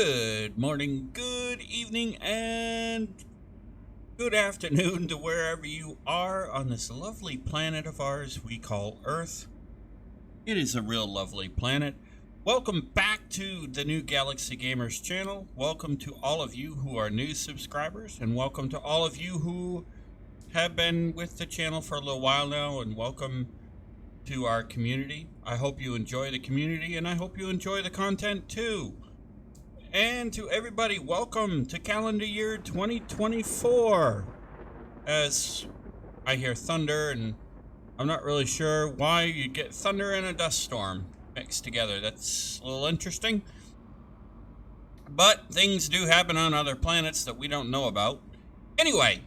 Good morning, good evening, and good afternoon to wherever you are on this lovely planet of ours we call Earth. It is a real lovely planet. Welcome back to the New Galaxy Gamers channel. Welcome to all of you who are new subscribers, and welcome to all of you who have been with the channel for a little while now, and welcome to our community. I hope you enjoy the community, and I hope you enjoy the content too. And to everybody, welcome to calendar year 2024. As I hear thunder, and I'm not really sure why you get thunder and a dust storm mixed together. That's a little interesting. But things do happen on other planets that we don't know about. Anyway,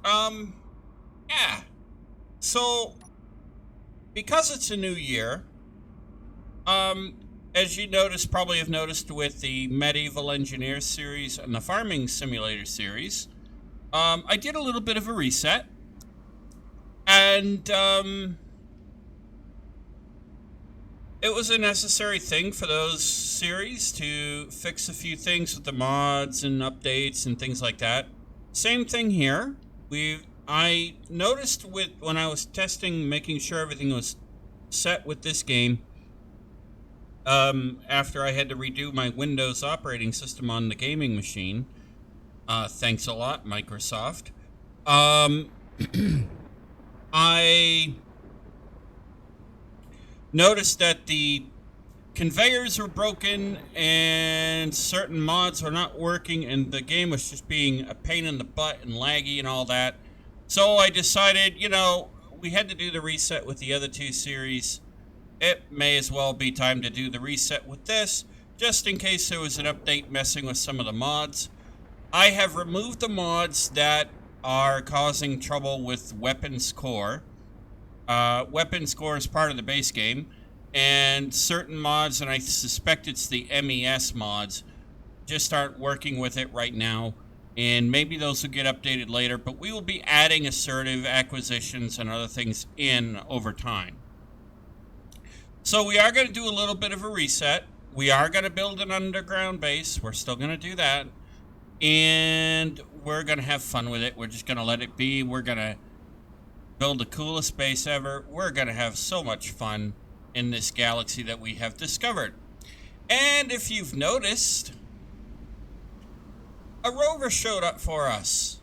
yeah. So, because it's a new year, as you probably have noticed with the Medieval Engineer series and the Farming Simulator series, I did a little bit of a reset. And, it was a necessary thing for those series to fix a few things with the mods and updates and things like that. Same thing here. I noticed when I was testing, making sure everything was set with this game, after I had to redo my Windows operating system on the gaming machine. Thanks a lot, Microsoft. I noticed that the conveyors were broken and certain mods were not working, and the game was just being a pain in the butt and laggy and all that. So I decided, we had to do the reset with the other two series. It may as well be time to do the reset with this, just in case there was an update messing with some of the mods. I have removed the mods that are causing trouble with Weapons Core. Weapons Core is part of the base game, and certain mods, and I suspect it's the MES mods, just aren't working with it right now, and maybe those will get updated later, but we will be adding assertive acquisitions and other things in over time. So we are going to do a little bit of a reset. We are going to build an underground base. We're still going to do that. And we're going to have fun with it. We're just going to let it be. We're going to build the coolest base ever. We're going to have so much fun in this galaxy that we have discovered. And if you've noticed, a rover showed up for us.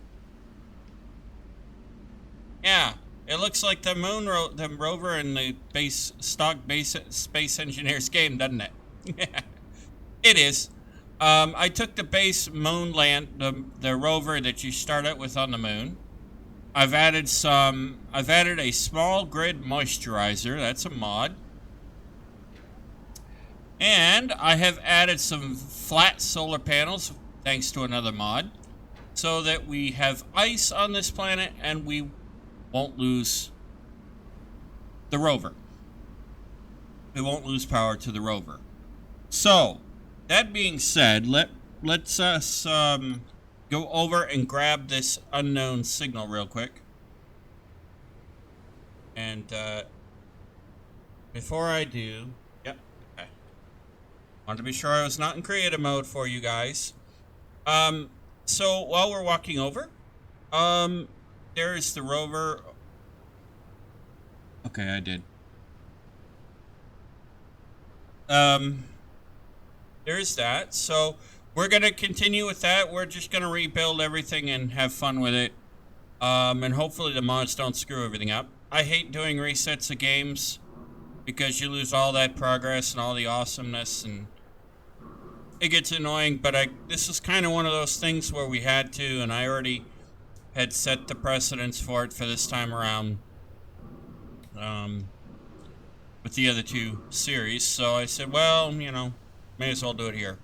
Yeah. It looks like the rover in the stock Space Engineers game, doesn't it? It is. I took the base moon the rover that you start out with on the moon. I've added a small grid moisturizer. That's a mod. And I have added some flat solar panels, thanks to another mod, so that we have ice on this planet and we won't lose the rover. We won't lose power to the rover. So, that being said, let's us go over and grab this unknown signal real quick. And before I do, okay. Wanted to be sure I was not in creative mode for you guys. So while we're walking over, there is the rover. Okay, I did. There's that. So we're going to continue with that. We're just going to rebuild everything and have fun with it. And hopefully the mods don't screw everything up. I hate doing resets of games because you lose all that progress and all the awesomeness, and it gets annoying. But this is kind of one of those things where we had to, and I already had set the precedence for it for this time around with the other two series. So I said, well, may as well do it here.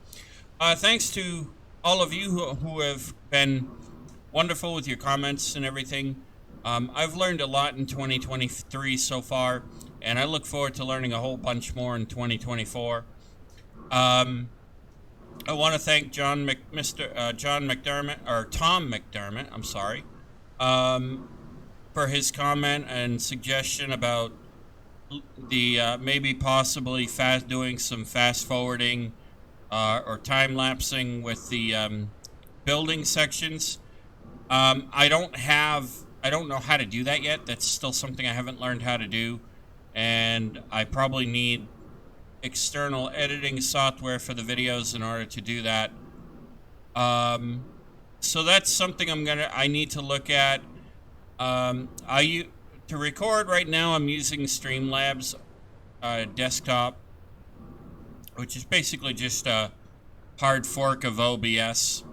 Thanks to all of you who have been wonderful with your comments and everything. I've learned a lot in 2023 so far, and I look forward to learning a whole bunch more in 2024. I want to thank Tom McDermott, I'm sorry, for his comment and suggestion about the maybe possibly doing some fast forwarding or time-lapsing with the building sections. I don't know how to do that yet. That's still something I haven't learned how to do, and I probably need external editing software for the videos in order to do that. So that's something I need to look at. To record right now, I'm using Streamlabs desktop, which is basically just a hard fork of OBS.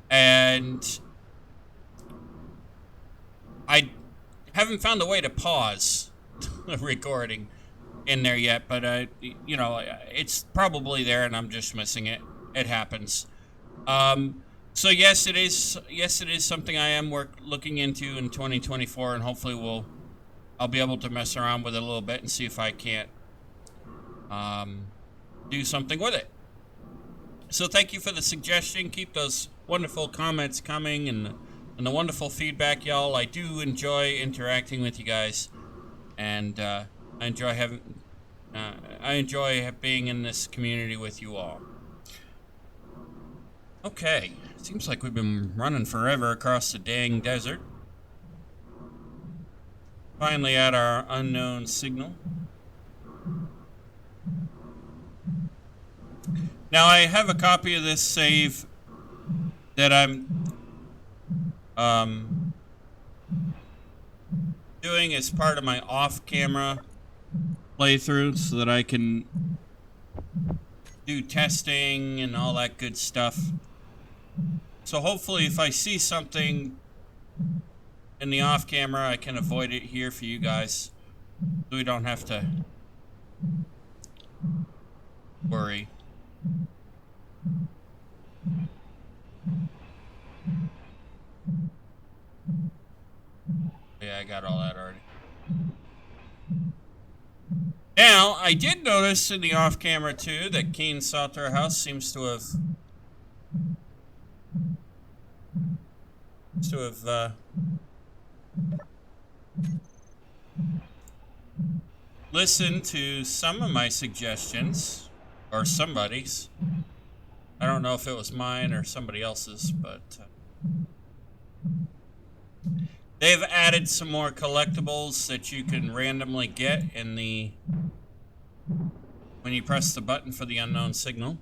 And I haven't found a way to pause the recording in there yet, but you know, it's probably there and I'm just missing it. It happens. So yes, it is something I am looking into in 2024, and hopefully I'll be able to mess around with it a little bit and see if I can't do something with it. So thank you for the suggestion. Keep those wonderful comments coming and the wonderful feedback, y'all. I do enjoy interacting with you guys, and I enjoy being in this community with you all. Okay, seems like we've been running forever across the dang desert. Finally at our unknown signal. Now I have a copy of this save that I'm doing as part of my off-camera playthrough so that I can do testing and all that good stuff. So hopefully if I see something in the off-camera, I can avoid it here for you guys, so we don't have to worry. Yeah, I got all that already. Now, I did notice in the off-camera too that Keen Software House seems to have listened to some of my suggestions, or somebody's. I don't know if it was mine or somebody else's, but they've added some more collectibles that you can randomly get in when you press the button for the unknown signal.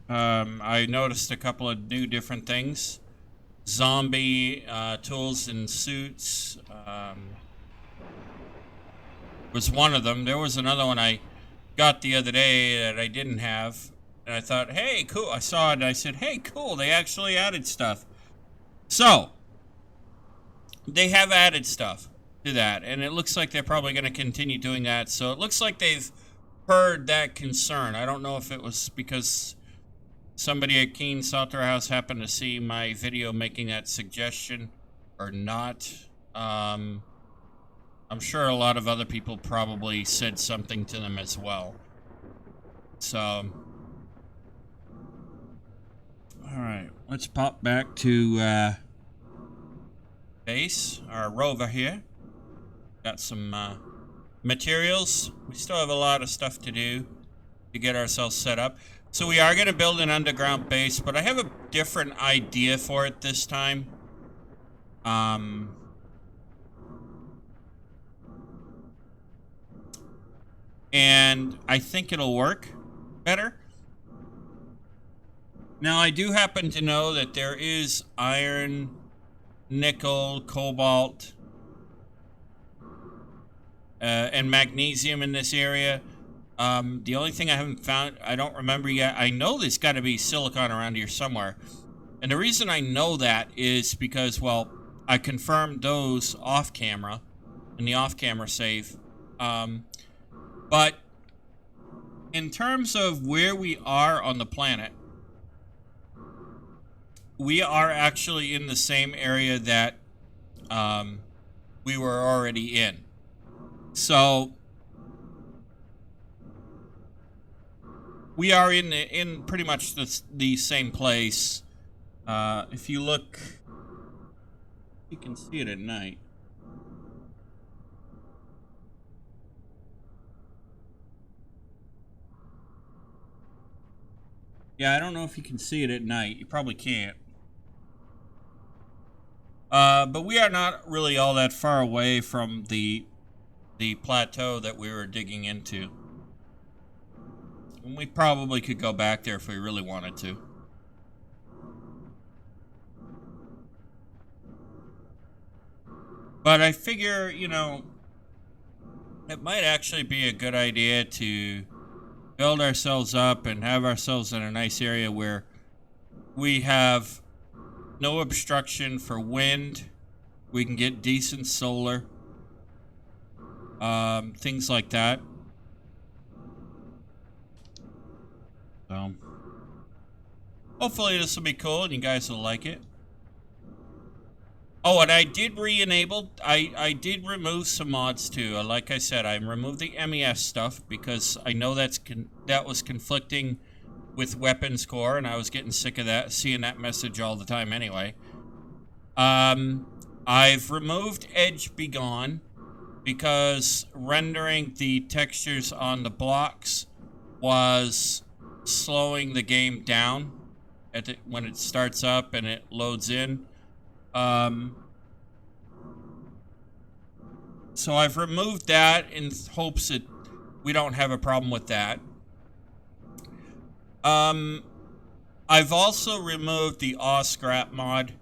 I noticed a couple of new different things. Zombie tools and suits was one of them. There was another one I got the other day that I didn't have, and I thought, hey, cool. I saw it and I said, hey, cool, they actually added stuff. So they have added stuff to that, and it looks like they're probably going to continue doing that. So it looks like they've heard that concern. I don't know if it was because somebody at Keen Software House happened to see my video making that suggestion or not. I'm sure a lot of other people probably said something to them as well. So, alright, let's pop back to base, our rover here. Got some materials. We still have a lot of stuff to do to get ourselves set up. So we are going to build an underground base, but I have a different idea for it this time. And I think it'll work better. Now, I do happen to know that there is iron, nickel, cobalt, and magnesium in this area. The only thing I haven't found, I don't remember yet, I know there's got to be silicon around here somewhere. And the reason I know that is because, well, I confirmed those off camera, in the off camera save. But in terms of where we are on the planet, we are actually in the same area that we were already in. So we are in pretty much the same place. If you look, you can see it at night. Yeah, I don't know if you can see it at night. You probably can't. But we are not really all that far away from the plateau that we were digging into. And we probably could go back there if we really wanted to. But I figure, you know, it might actually be a good idea to build ourselves up and have ourselves in a nice area where we have no obstruction for wind. We can get decent solar. Things like that. So, hopefully this will be cool and you guys will like it. Oh, and I did re-enable, I did remove some mods too. Like I said, I removed the MES stuff because I know that was conflicting with weapons core, and I was getting sick of that, seeing that message all the time anyway. I've removed Edge Be Gone because rendering the textures on the blocks was slowing the game down when it starts up and it loads in. So I've removed that in hopes that we don't have a problem with that. I've also removed the Scrap mod.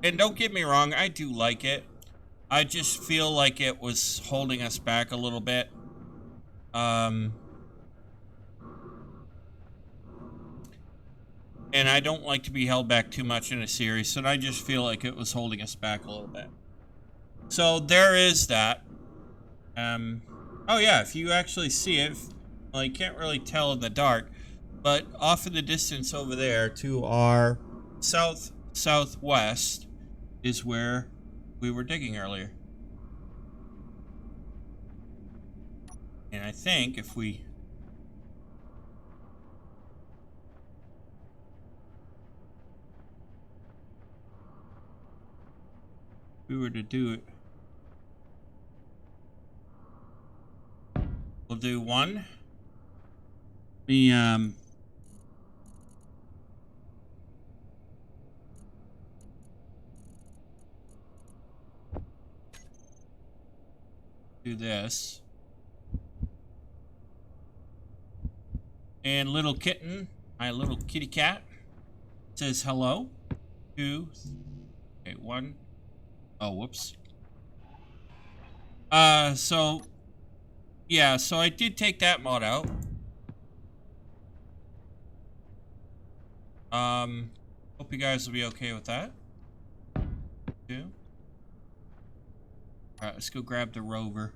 And don't get me wrong, I do like it. I just feel like it was holding us back a little bit. And I don't like to be held back too much in a series, so I just feel like it was holding us back a little bit. So there is that. Oh yeah, if you actually see it, well, you can't really tell in the dark, but off in the distance over there to our southwest is where we were digging earlier. And I think if we were to do it, we'll do one. The do this. And little kitten, my little kitty cat, says hello. 2, 8, 1. Oh, whoops. So yeah, so I did take that mod out. Hope you guys will be okay with that. 2. Alright, let's go grab the rover.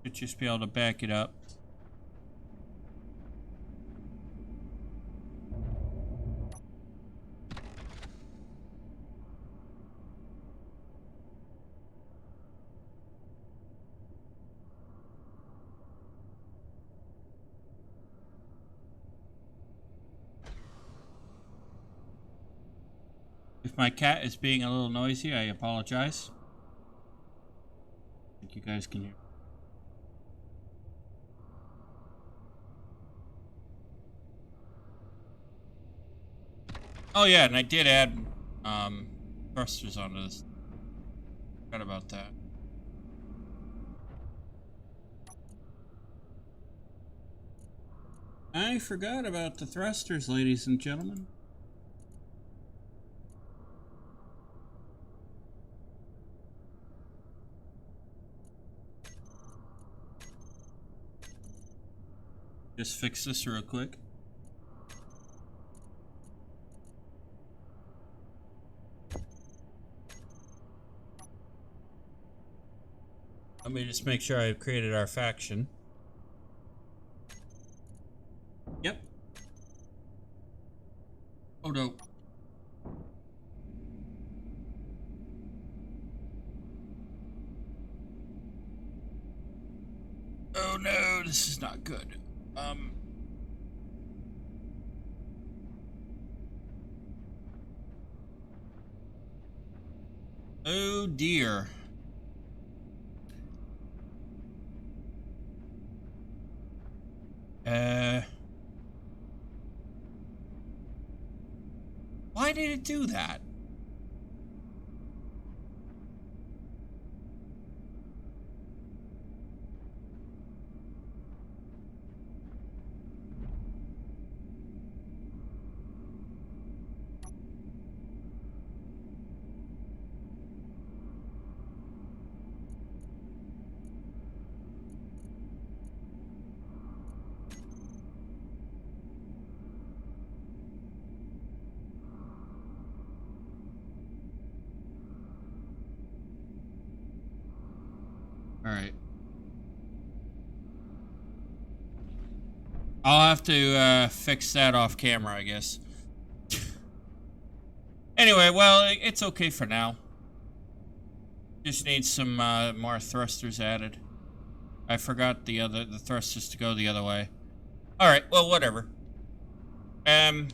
Should just be able to back it up. If my cat is being a little noisy, I apologize. I think you guys can hear. Oh yeah, and I did add thrusters onto this. Forgot about that. I forgot about the thrusters, ladies and gentlemen. Just fix this real quick. Let me just make sure I've created our faction. Yep. Oh no. Oh no, this is not good. Oh dear. Why did it do that? All right. I'll have to fix that off camera, I guess. Anyway, well, it's okay for now. Just need some more thrusters added. I forgot the thrusters to go the other way. All right, well, whatever. Okay,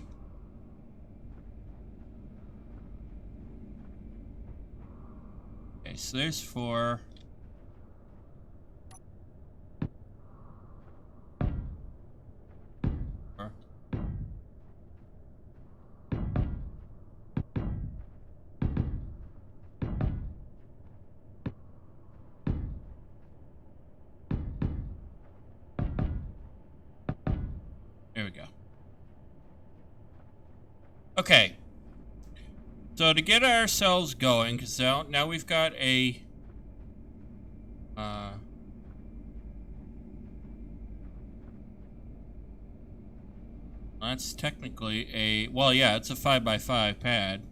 so there's 4. There we go. Okay. So to get ourselves going, because now we've got a... that's technically a... Well, yeah, it's a 5x5 pad.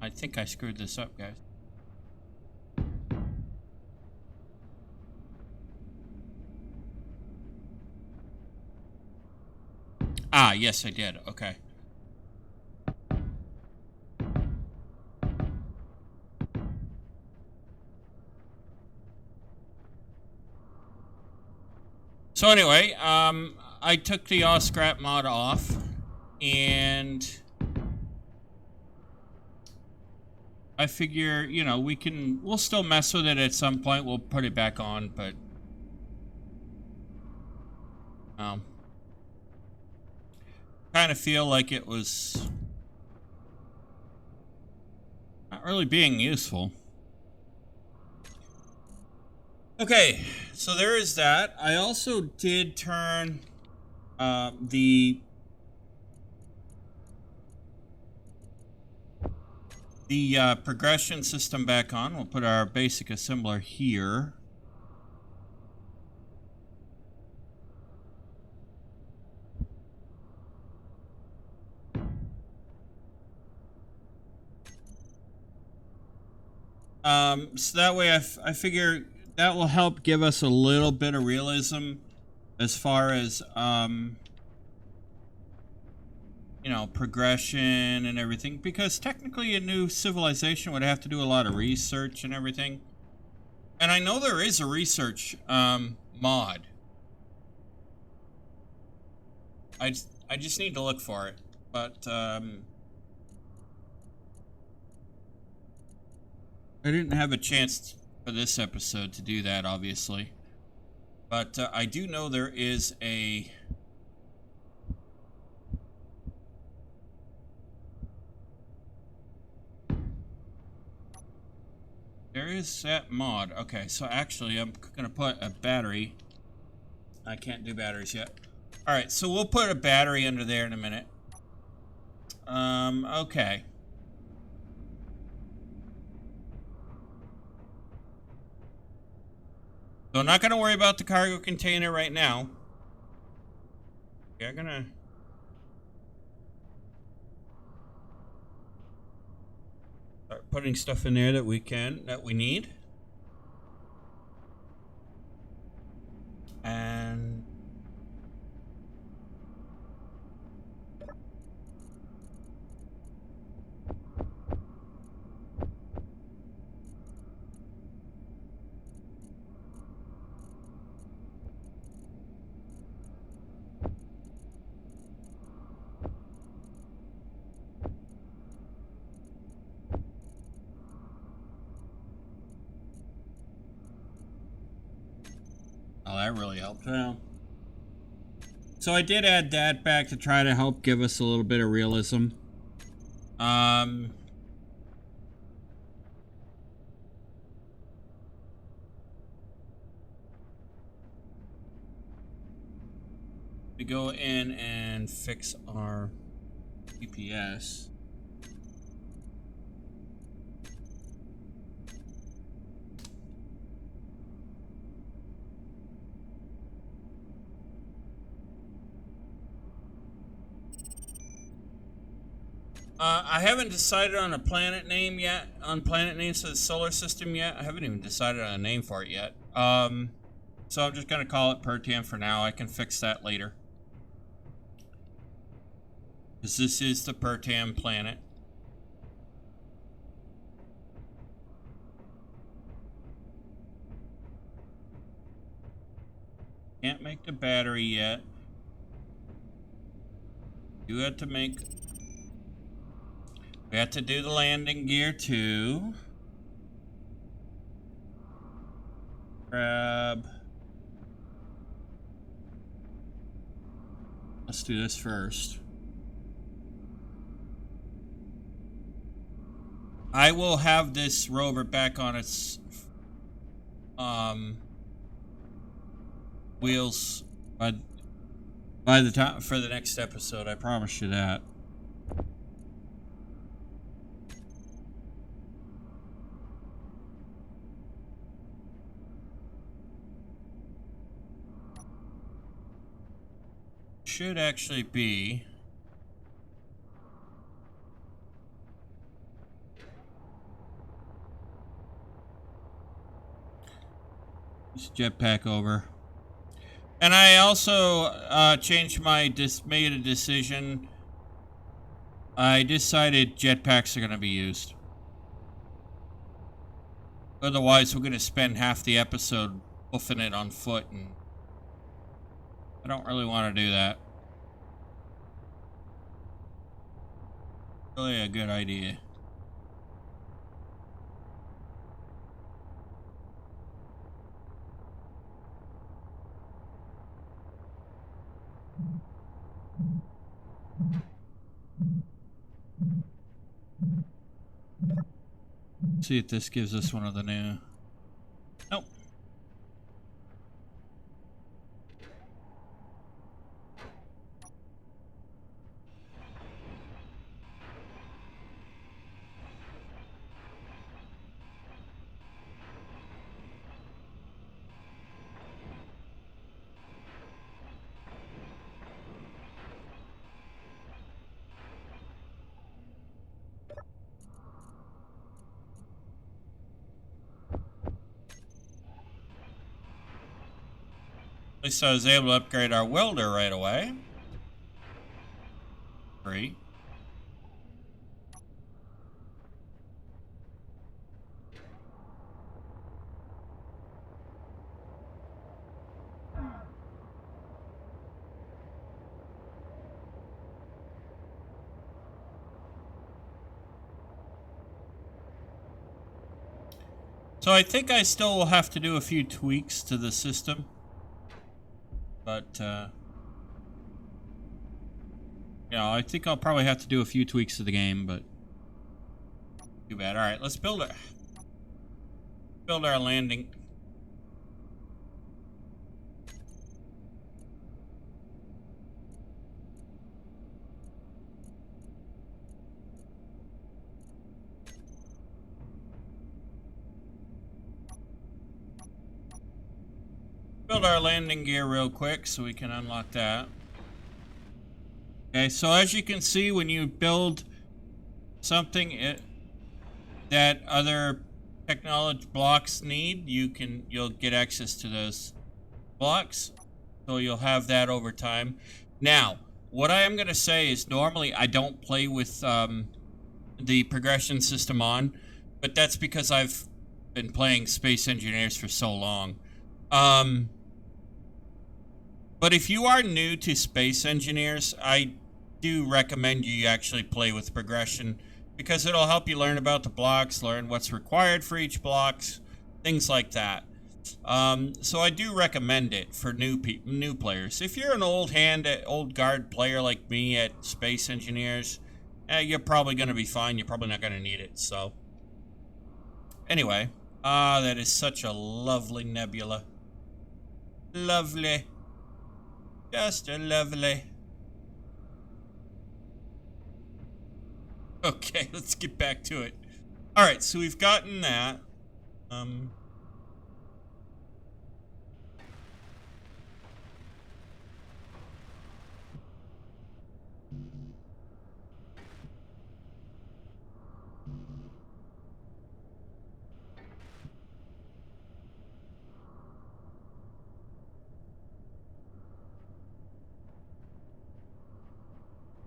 I think I screwed this up, guys. Ah, yes, I did. Okay. So anyway, I took the scrap mod off, and I figure, you know, we'll still mess with it at some point. We'll put it back on, but kind of feel like it was not really being useful. Okay, so there is that. I also did turn the progression system back on. We'll put our basic assembler here. So that way I figure that will help give us a little bit of realism as far as, you know, progression and everything, because technically a new civilization would have to do a lot of research and everything. And I know there is a research mod. I just need to look for it, but I didn't have a chance for this episode to do that, obviously. But I do know there is a... There is that mod. Okay, so actually I'm going to put a battery. I can't do batteries yet. Alright, so we'll put a battery under there in a minute. Okay. So I'm not going to worry about the cargo container right now. We're going to... start putting stuff in there that we need. And... that really helped. Well, so I did add that back to try to help give us a little bit of realism. We go in and fix our GPS. I haven't decided on a planet name yet, on planet names for the solar system yet. I haven't even decided on a name for it yet. So I'm just gonna call it Pertian for now. I can fix that later. Because this is the Pertian planet. Can't make the battery yet. You have to make... We have to do the landing gear too. Grab... Let's do this first. I will have this rover back on its wheels by the time for the next episode. I promise you that. Should actually be this jetpack over. And I also changed my made a decision. I decided jetpacks are going to be used. Otherwise, we're going to spend half the episode hoofing it on foot, and I don't really want to do that. Really a good idea. See if this gives us one of the new... Nope. At least I was able to upgrade our welder right away. Great. So I think I still will have to do a few tweaks to the system. But, yeah, I think I'll probably have to do a few tweaks to the game, but too bad. All right, let's build our landing. Build our landing gear real quick so we can unlock that. Okay, so as you can see, when you build something that other technology blocks need, you'll get access to those blocks. So you'll have that over time. Now, what I am going to say is normally I don't play with the progression system on, but that's because I've been playing Space Engineers for so long. But if you are new to Space Engineers, I do recommend you actually play with progression because it'll help you learn about the blocks, learn what's required for each blocks, things like that. So I do recommend it for new players. If you're an old guard player like me at Space Engineers, you're probably going to be fine. You're probably not going to need it. So anyway, that is such a lovely nebula. Lovely. Just a lovely. Okay, let's get back to it. All right, so we've gotten that.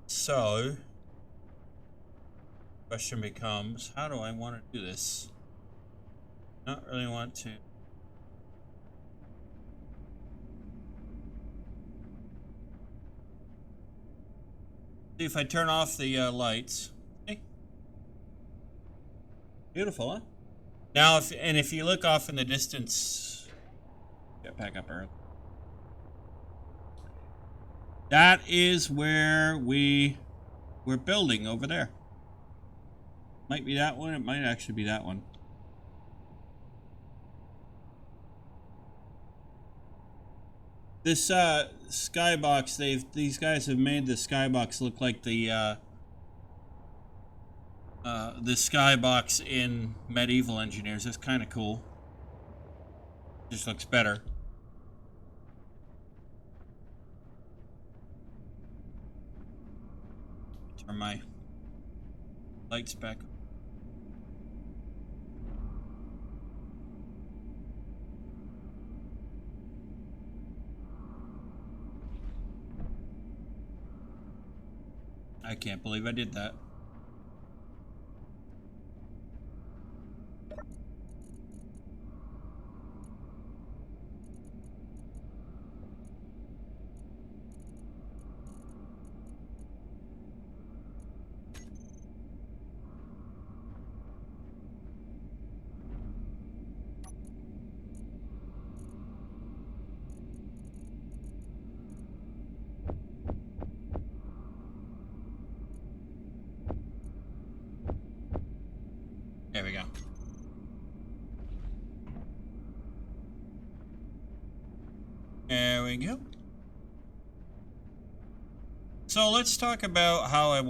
So, question becomes, how do I want to do this? Not really want to. See if I turn off the lights. Okay. Beautiful, huh? Now, if you look off in the distance, get back up early. That is where we're building over there. Might be that one. It might actually be that one. This skybox, these guys have made the skybox look like the skybox in Medieval Engineers. That's kind of cool. Just looks better. Turn my lights back on. I can't believe I did that. There we go. There we go. So let's talk about how we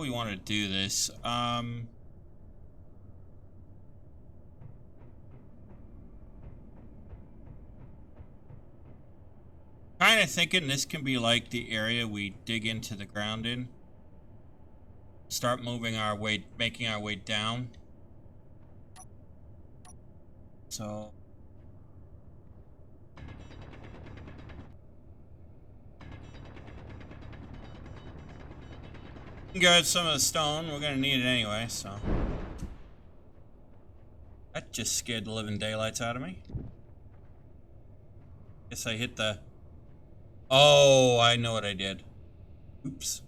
want to do this. Kind of thinking this can be like the area we dig into the ground in. Start moving our way, making our way down. So grab some of the stone. We're gonna need it anyway, so that just scared the living daylights out of me. Guess I hit the... Oh, I know what I did. Oops.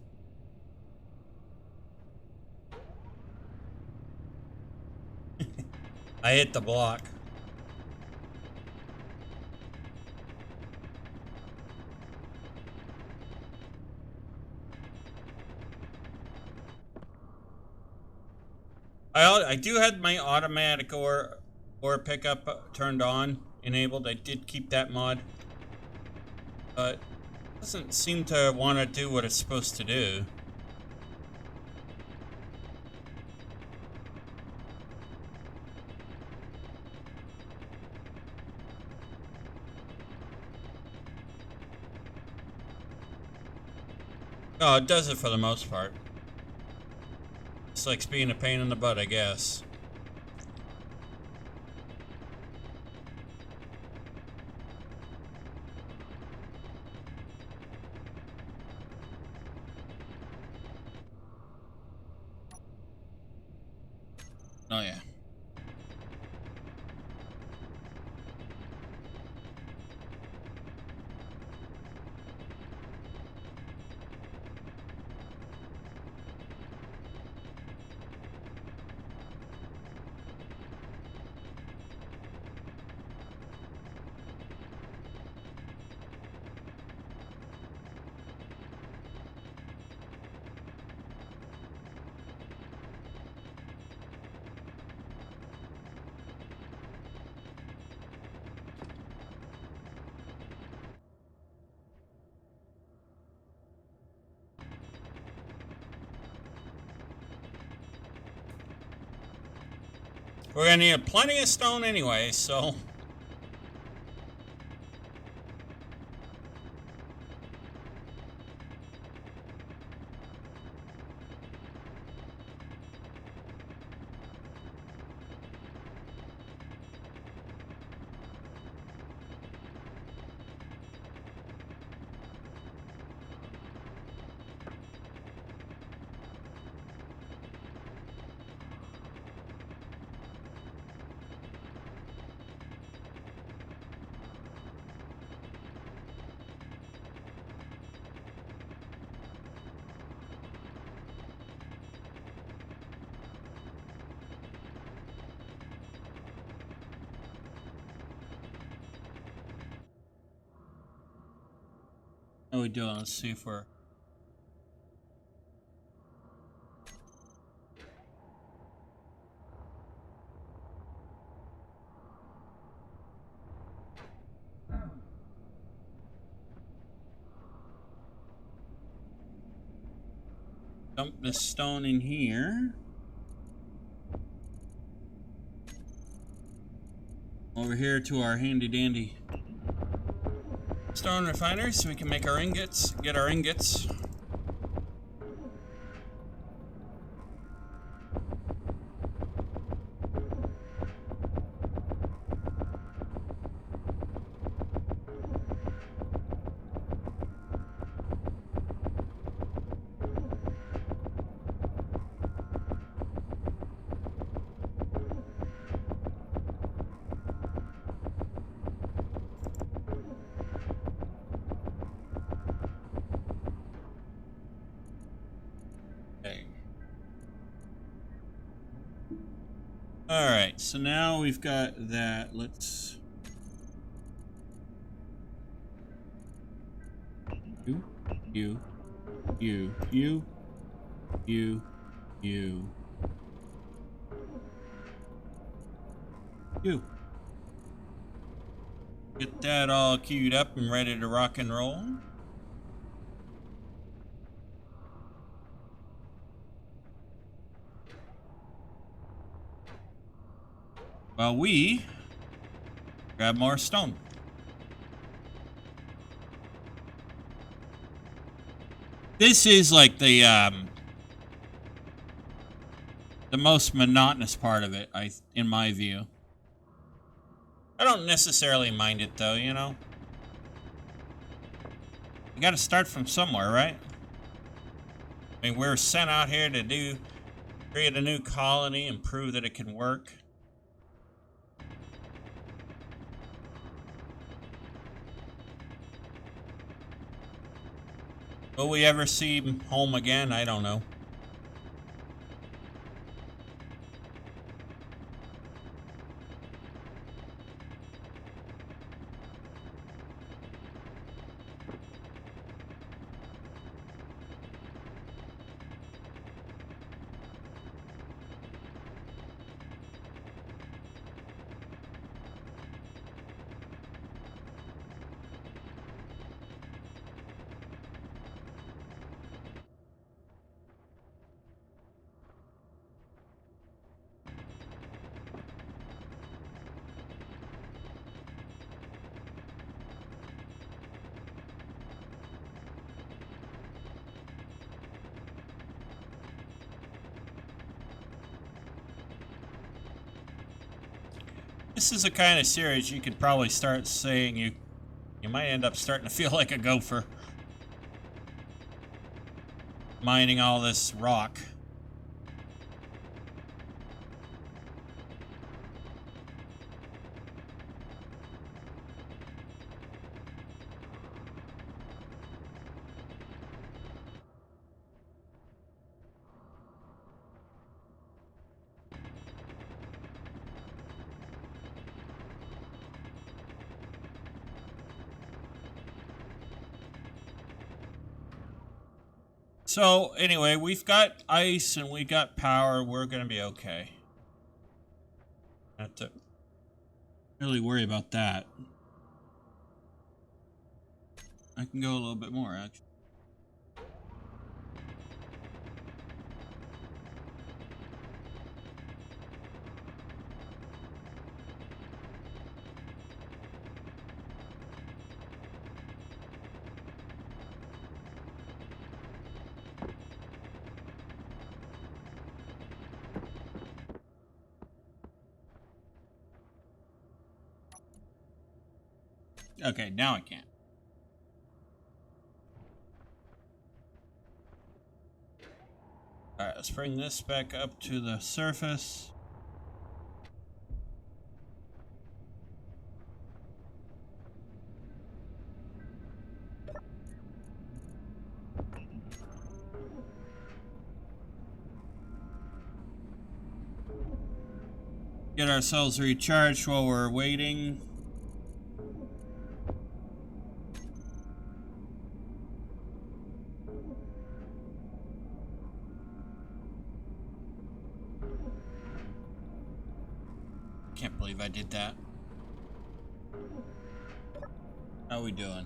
I hit the block. I do have my automatic ore pickup turned on, enabled. I did keep that mod, but it doesn't seem to want to do what it's supposed to do. Oh, it does it for the most part. It's like being a pain in the butt, I guess. Oh, yeah. We're gonna need plenty of stone anyway, so... How are we doing? Let's see if we're... Dump this stone in here. Over here to our handy dandy stone refinery so we can make our ingots, get our ingots. Alright, so now we've got that. Let's... You. Get that all queued up and ready to rock and roll. While we grab more stone. This is like the most monotonous part of it, in my view. I don't necessarily mind it though, you know. You gotta start from somewhere, right? I mean, we're sent out here to create a new colony and prove that it can work. Will we ever see home again? I don't know. This is a kind of series you could probably start saying you might end up starting to feel like a gopher. Mining all this rock. So, anyway, we've got ice and we got power. We're going to be okay. Not to really worry about that. I can go a little bit more, actually. Okay, now I can. Alright, let's bring this back up to the surface. Get ourselves recharged while we're waiting. Can't believe I did that. How we doing?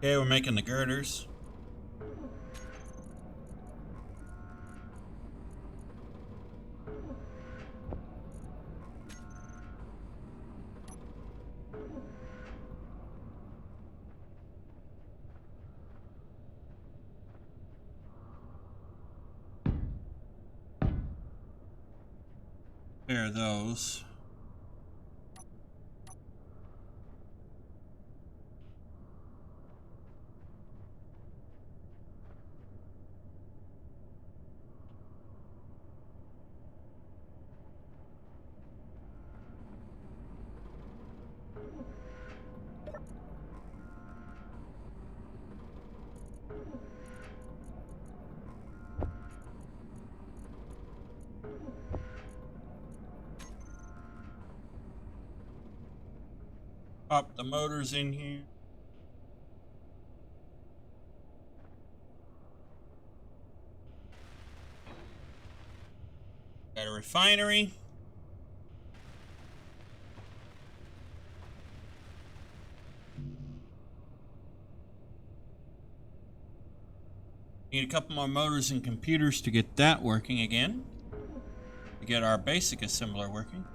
Okay, we're making the girders. Repair those. Pop the motors in here. Got a refinery. Need a couple more motors and computers to get that working again. To get our basic assembler working.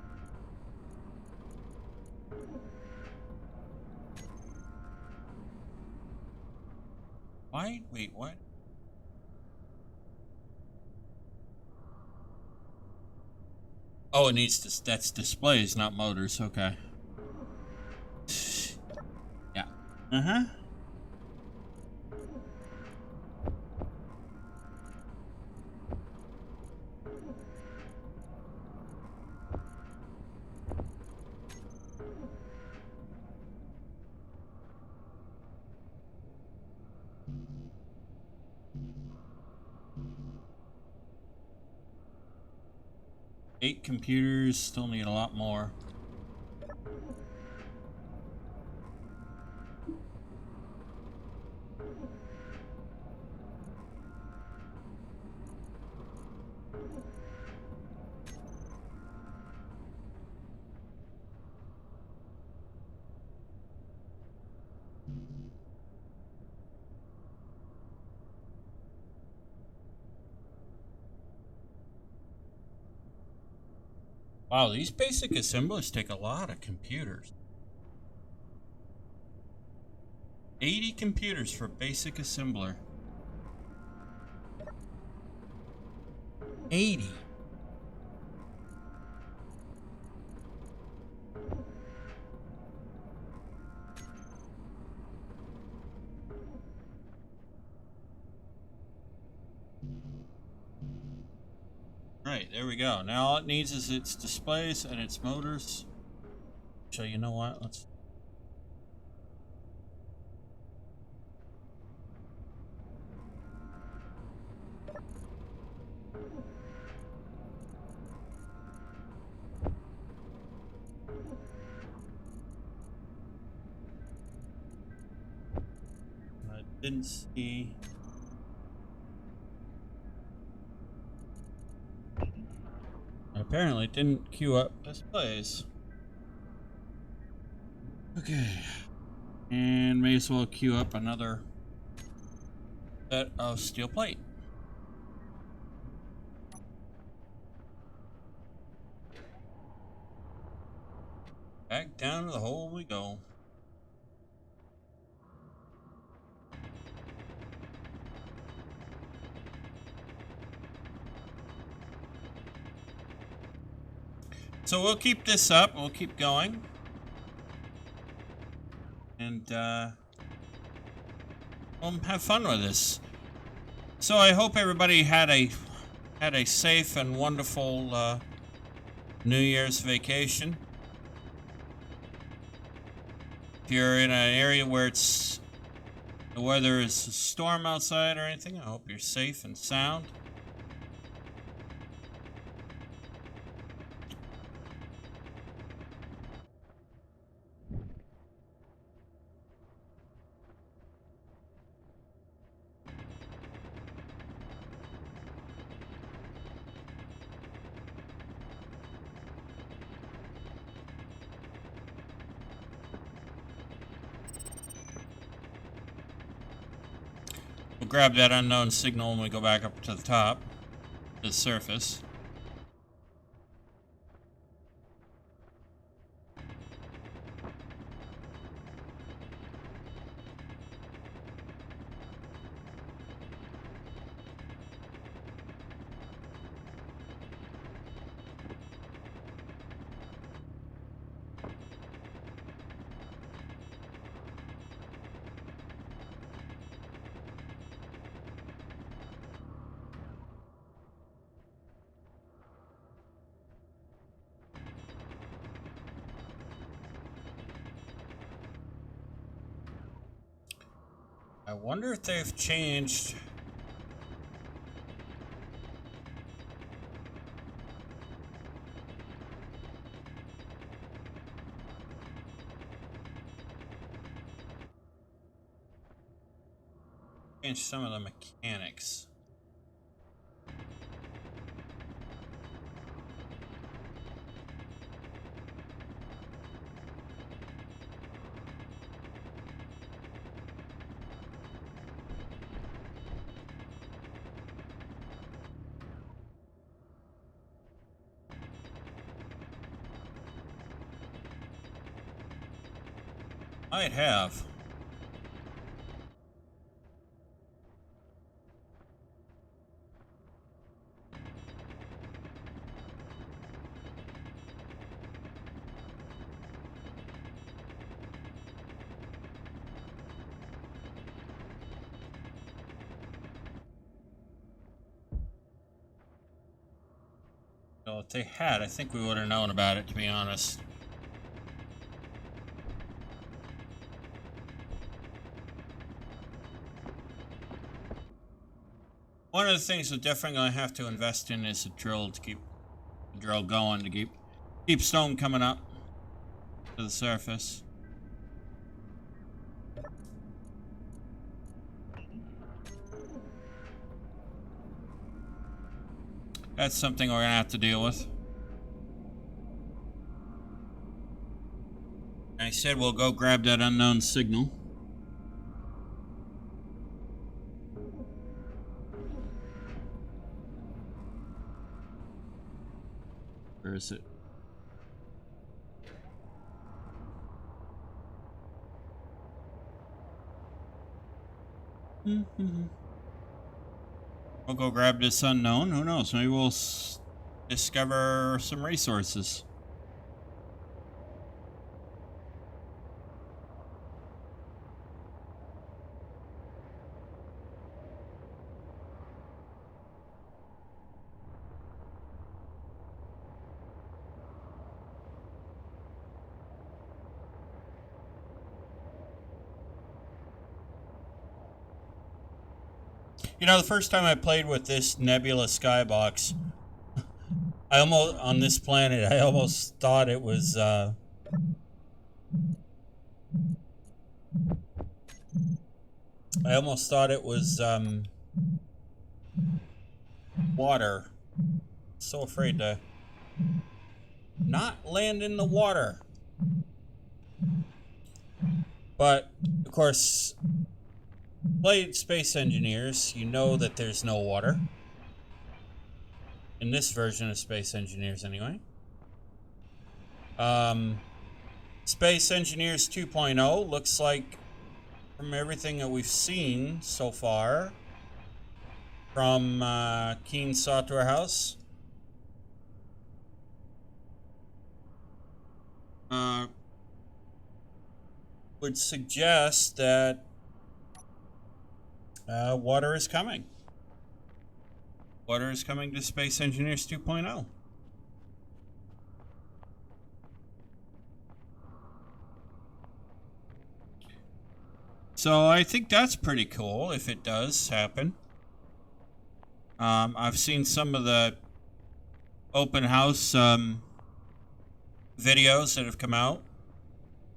Why? Wait, what? Oh, it needs to, that's displays, not motors. Okay. Yeah. Uh-huh. Eight computers, still need a lot more. Wow, these basic assemblers take a lot of computers. 80 computers for basic assembler. 80. Right, there we go. Now all it needs is its displays and its motors. So you know what? Let's... I didn't see... Apparently it didn't queue up displays. Okay. And may as well queue up another Set of steel plate. Back down to the hole we go. So we'll keep this up. We'll keep going. And we'll have fun with this. So I hope everybody had a safe and wonderful New Year's vacation. If you're in an area where the weather is a storm outside or anything, I hope you're safe and sound. We'll grab that unknown signal when we go back up to the top, the surface. I wonder if they've changed. Changed some of the mechanics. Might have. Well, if they had, I think we would have known about it, to be honest. One of the things we're definitely going to have to invest in is a drill to keep the drill going, to keep stone coming up to the surface. That's something we're going to have to deal with. I said we'll go grab that unknown signal. Where is it? We'll go grab this unknown. Who knows? Maybe we'll discover some resources. You know, the first time I played with this Nebula skybox, I almost thought it was water. So afraid to not land in the water. But of course, played Space Engineers, you know that there's no water. In this version of Space Engineers, anyway. Space Engineers 2.0 looks like, from everything that we've seen so far, from Keen Software House, would suggest that water is coming. Water is coming to Space Engineers 2.0. So I think that's pretty cool if it does happen. I've seen some of the open house videos that have come out.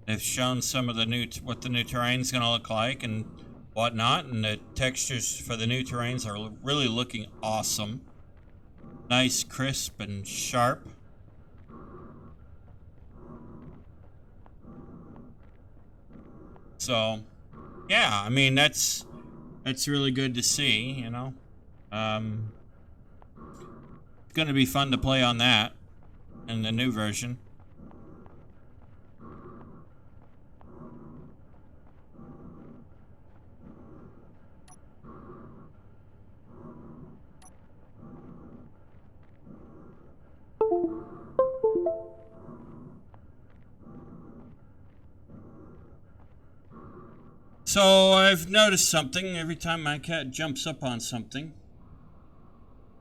They've shown some of the what the new terrain is going to look like and whatnot, and the textures for the new terrains are really looking awesome. Nice, crisp, and sharp. So, yeah, I mean that's really good to see, you know. It's going to be fun to play on that in the new version. So I've noticed something. Every time my cat jumps up on something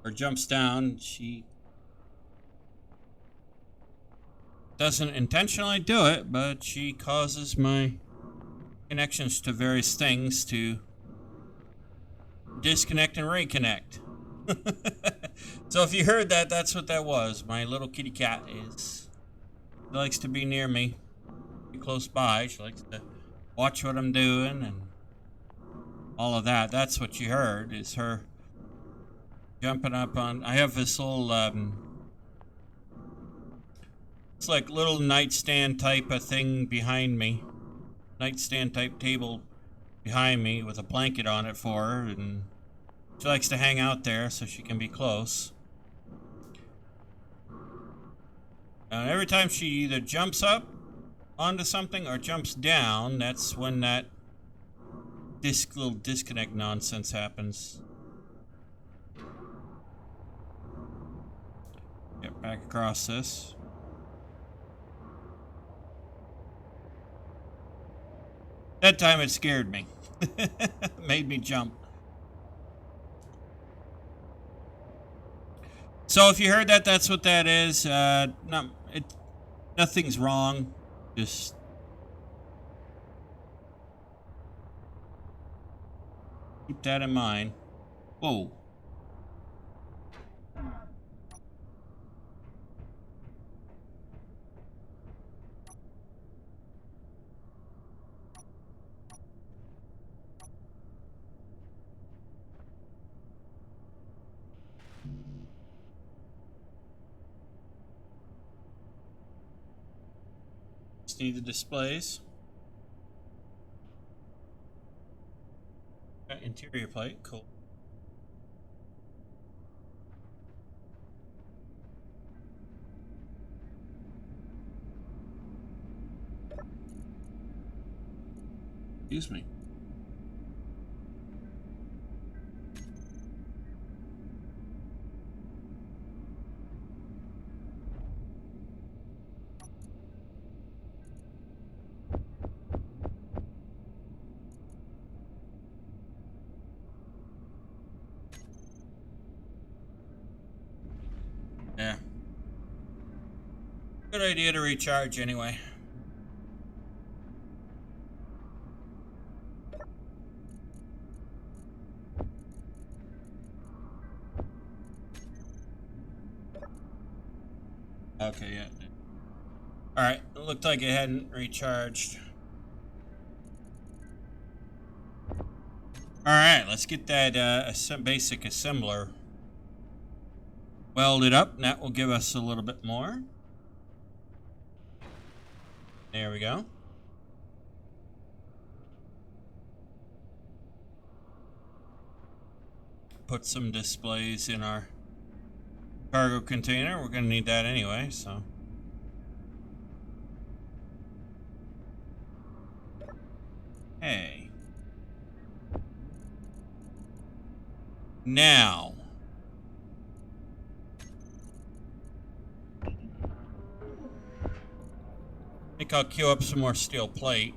or jumps down, she doesn't intentionally do it, but she causes my connections to various things to disconnect and reconnect. So if you heard that, that's what that was. My little kitty cat she likes to be near me, be close by. She likes to watch what I'm doing and all of that. That's what you heard, is her jumping up on... I have this little, it's like little nightstand type of thing behind me. Nightstand type table behind me with a blanket on it for her, and she likes to hang out there so she can be close. Every time she either jumps up onto something or jumps down, that's when that little disconnect nonsense happens. Get back across this. That time it scared me. Made me jump. So if you heard that, that's what that is. Nothing's wrong. Just keep that in mind. Whoa. Just need the displays. Got interior plate, cool. Excuse me. Yeah. Good idea to recharge anyway. Okay, yeah. Alright, it looked like it hadn't recharged. Alright, let's get that basic assembler welded up, and that will give us a little bit more. There we go. put some displays in our cargo container. We're going to need that anyway, so. Hey. Now. I think I'll queue up some more steel plate.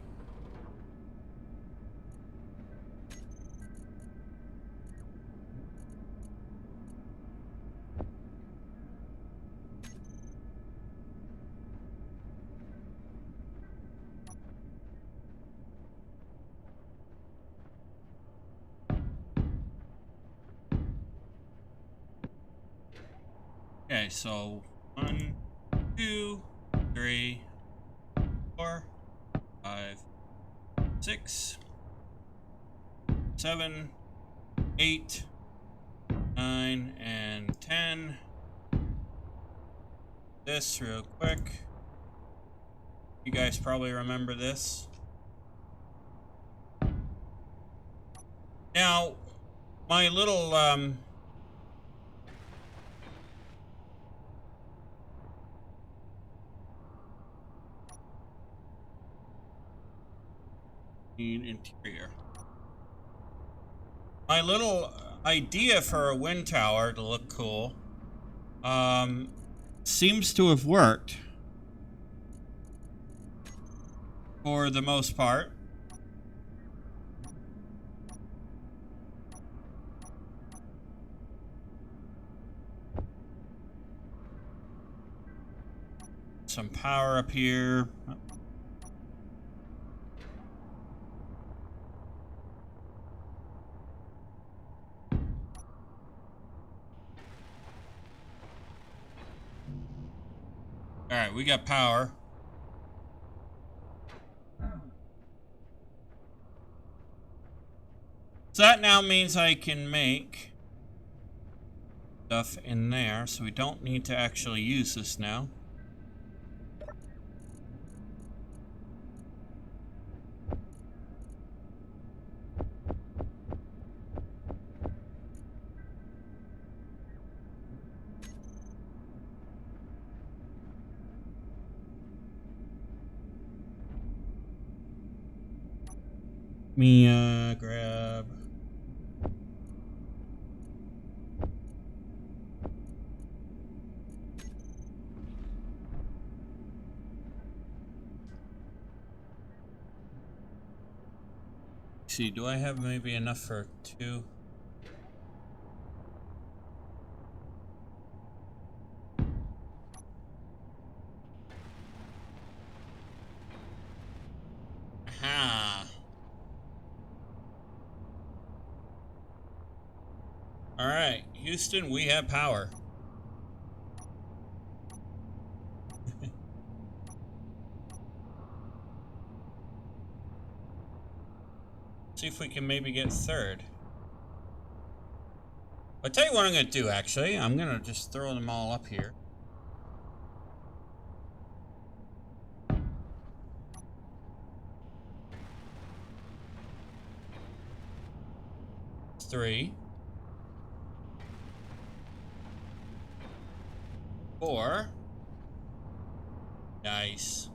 Okay, so 1, 2, 3, 4, 5, 6, 7, 8, 9, and 10. This real quick. You guys probably remember this. Now, my little interior. My little idea for a wind tower to look cool seems to have worked for the most part. Some power up here. All right, we got power. So that now means I can make stuff in there, so we don't need to actually use this now. Me grab. See, do I have maybe enough for 2? Aha. All right, Houston, we have power. See if we can maybe get 3rd. I'll tell you what I'm going to do, actually. I'm going to just throw them all up here. Three. 4. Nice.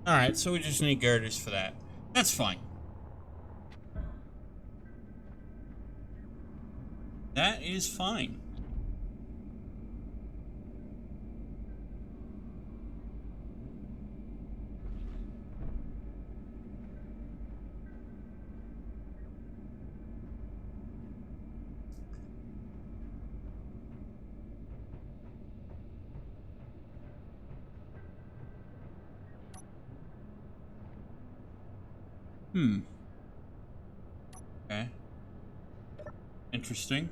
Alright, so we just need girders for that. That's fine. That is fine. Okay. Interesting.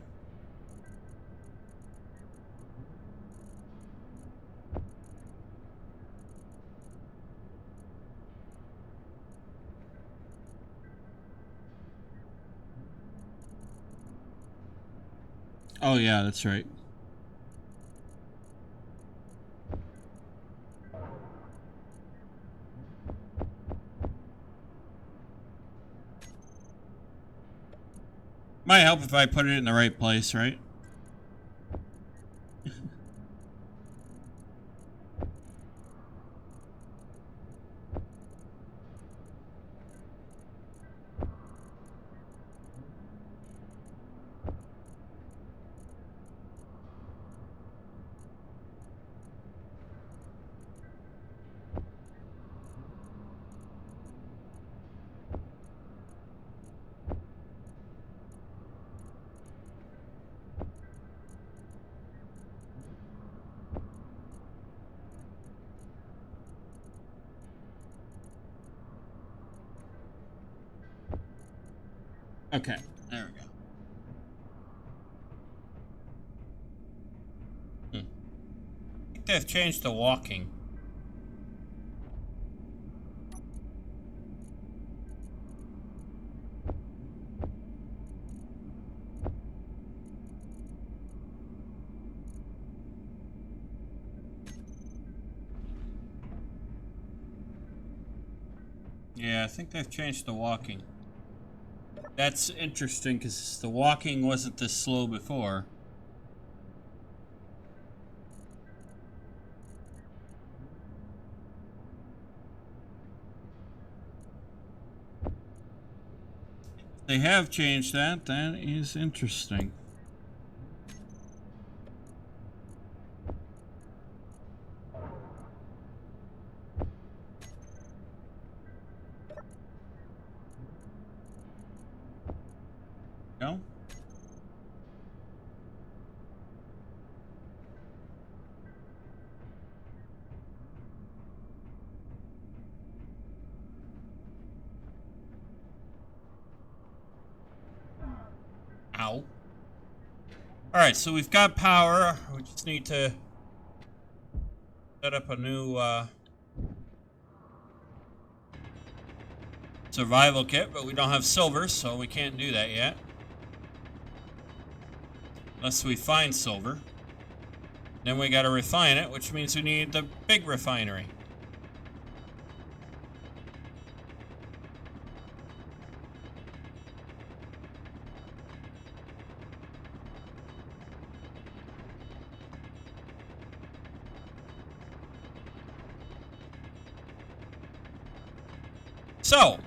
Oh yeah, that's right. Might help if I put it in the right place, right? Okay, there we go. I think they've changed the walking. Yeah, I think they've changed the walking. That's interesting because the walking wasn't this slow before. If they have changed that, that is interesting. No? Ow. Alright, so we've got power. We just need to set up a new survival kit, but we don't have silver, so we can't do that yet. Unless we find silver. Then we gotta refine it, which means we need the big refinery. So,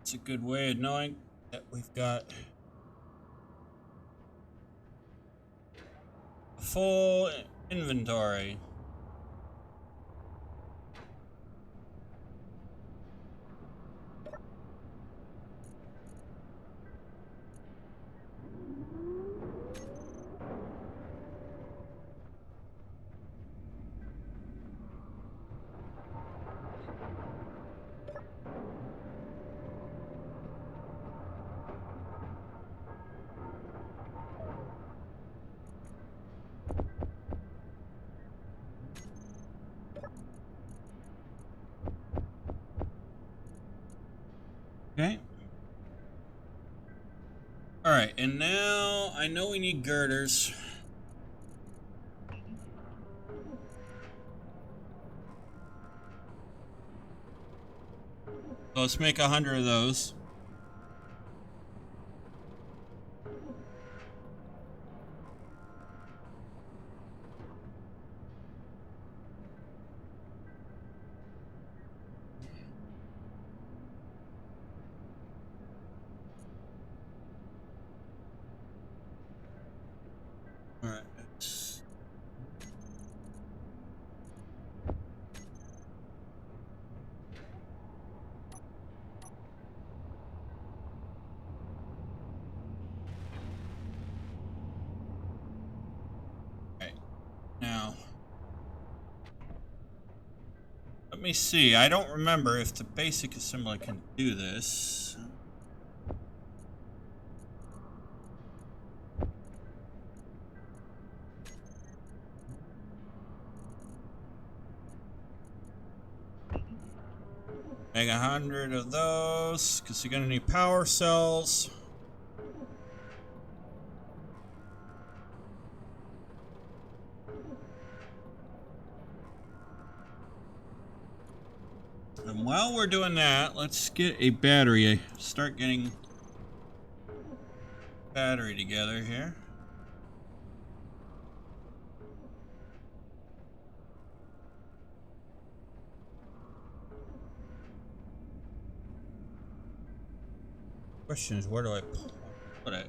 it's a good way of knowing that we've got a full inventory. Okay. Alright, and now I know we need girders. So let's make 100 of those. Alright. Now, let me see. I don't remember if the basic assembly can do this. Make 100 of those, because you're going to need power cells. And while we're doing that, let's get a battery. Start getting battery together here. Question is, where do I put it?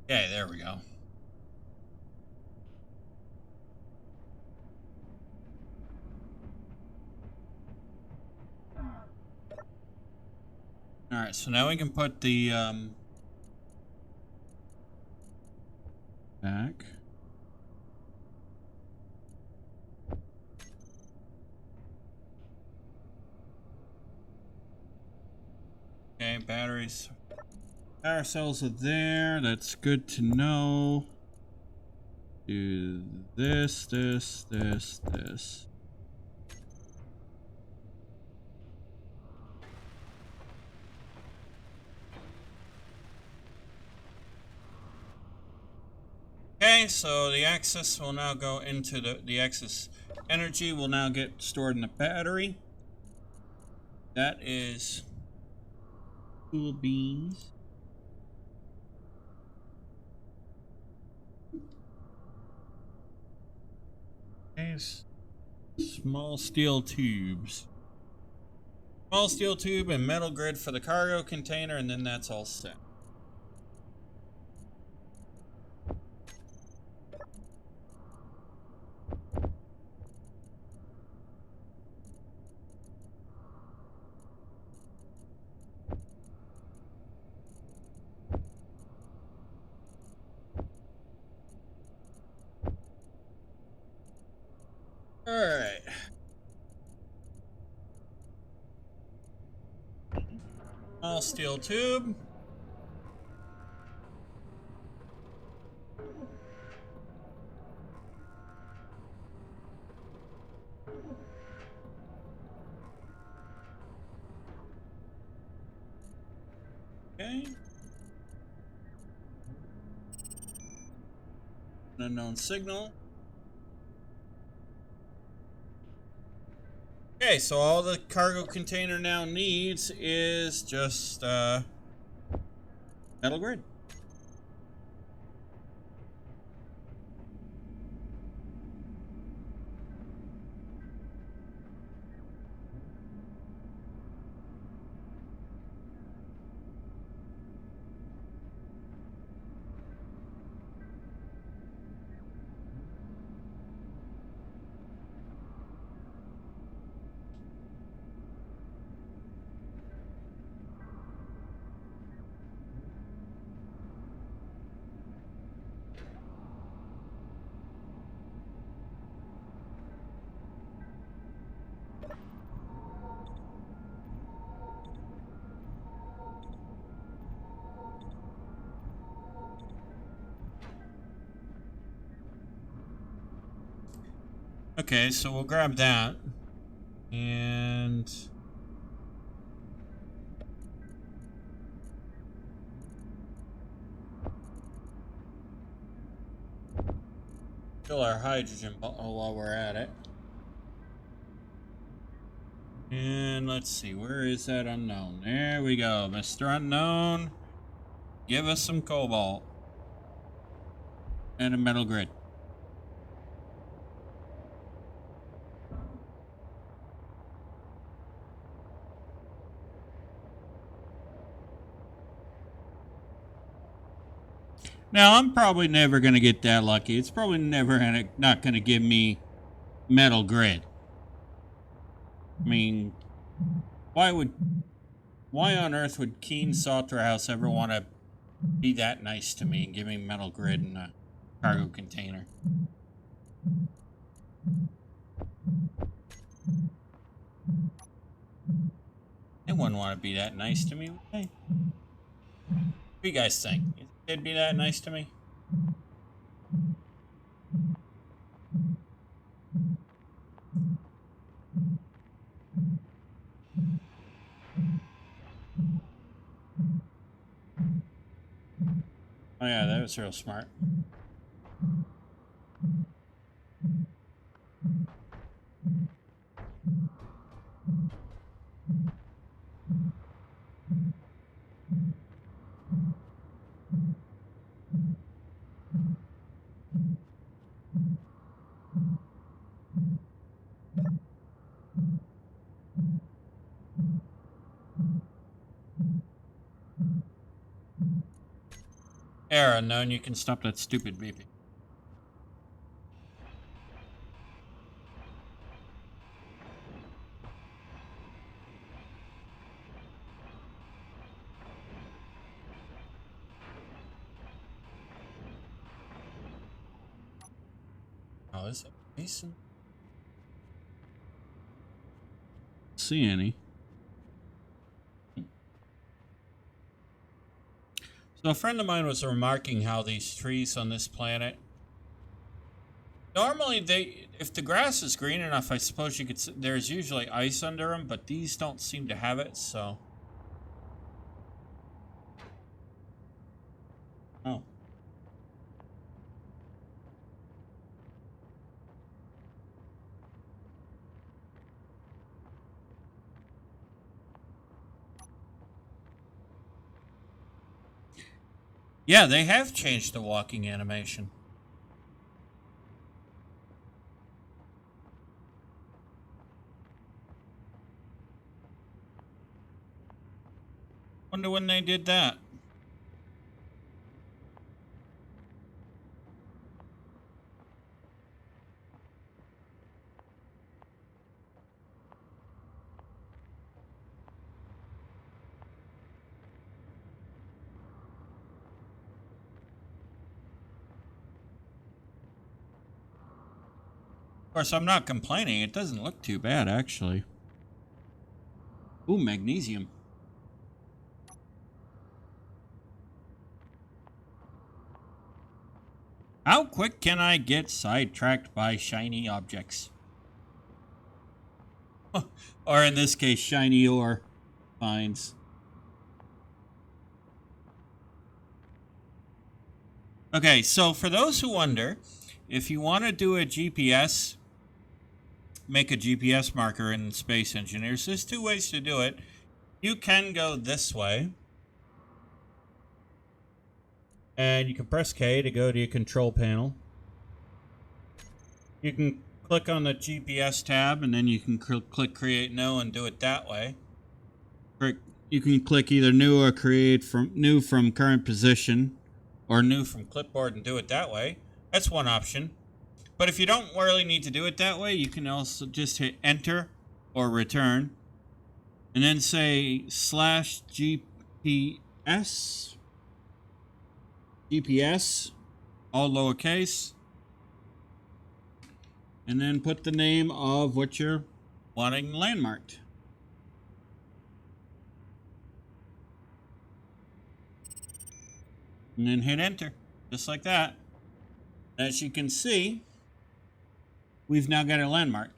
Okay, there we go. Alright, so now we can put the back. Okay, batteries. Power cells are there. That's good to know. Do this, this, this, this. Okay, so the excess will now go into the excess energy will now get stored in the battery. That is cool beans. Okay, small steel tubes. Small steel tube and metal grid for the cargo container, and then that's all set. Alright. Small steel tube. Okay. An unknown signal. Okay, so all the cargo container now needs is just metal grid. Okay, so we'll grab that. And fill our hydrogen bottle while we're at it. And let's see, where is that unknown? There we go, Mr. Unknown. Give us some cobalt. And a metal grid. Now, I'm probably never going to get that lucky. It's probably not going to give me metal grid. I mean, why on earth would Keen Salterhouse ever want to be that nice to me and give me metal grid in a cargo container? They wouldn't want to be that nice to me, would they? What do you guys think? You think they'd be that nice to me? Oh yeah, that was real smart. Error unknown, you can stop that stupid beeping. Oh, is it decent? See any? So a friend of mine was remarking how these trees on this planet, normally if the grass is green enough, I suppose you could, there's usually ice under them, but these don't seem to have it, so. Oh. Yeah, they have changed the walking animation. Wonder when they did that. Of course, I'm not complaining. It doesn't look too bad, actually. Ooh, magnesium. How quick can I get sidetracked by shiny objects? Or in this case, shiny ore finds. Okay, so for those who wonder, if you want to do a GPS, make a GPS marker in Space Engineers, there's two ways to do it. You can go this way. And you can press K to go to your control panel. You can click on the GPS tab, and then you can click Create New and do it that way. You can click either New or Create New from current position, or New from clipboard and do it that way. That's one option. But if you don't really need to do it that way, you can also just hit Enter or Return, and then say /GPS, all lowercase, and then put the name of what you're wanting landmarked. And then hit enter, just like that. As you can see, we've now got a landmark.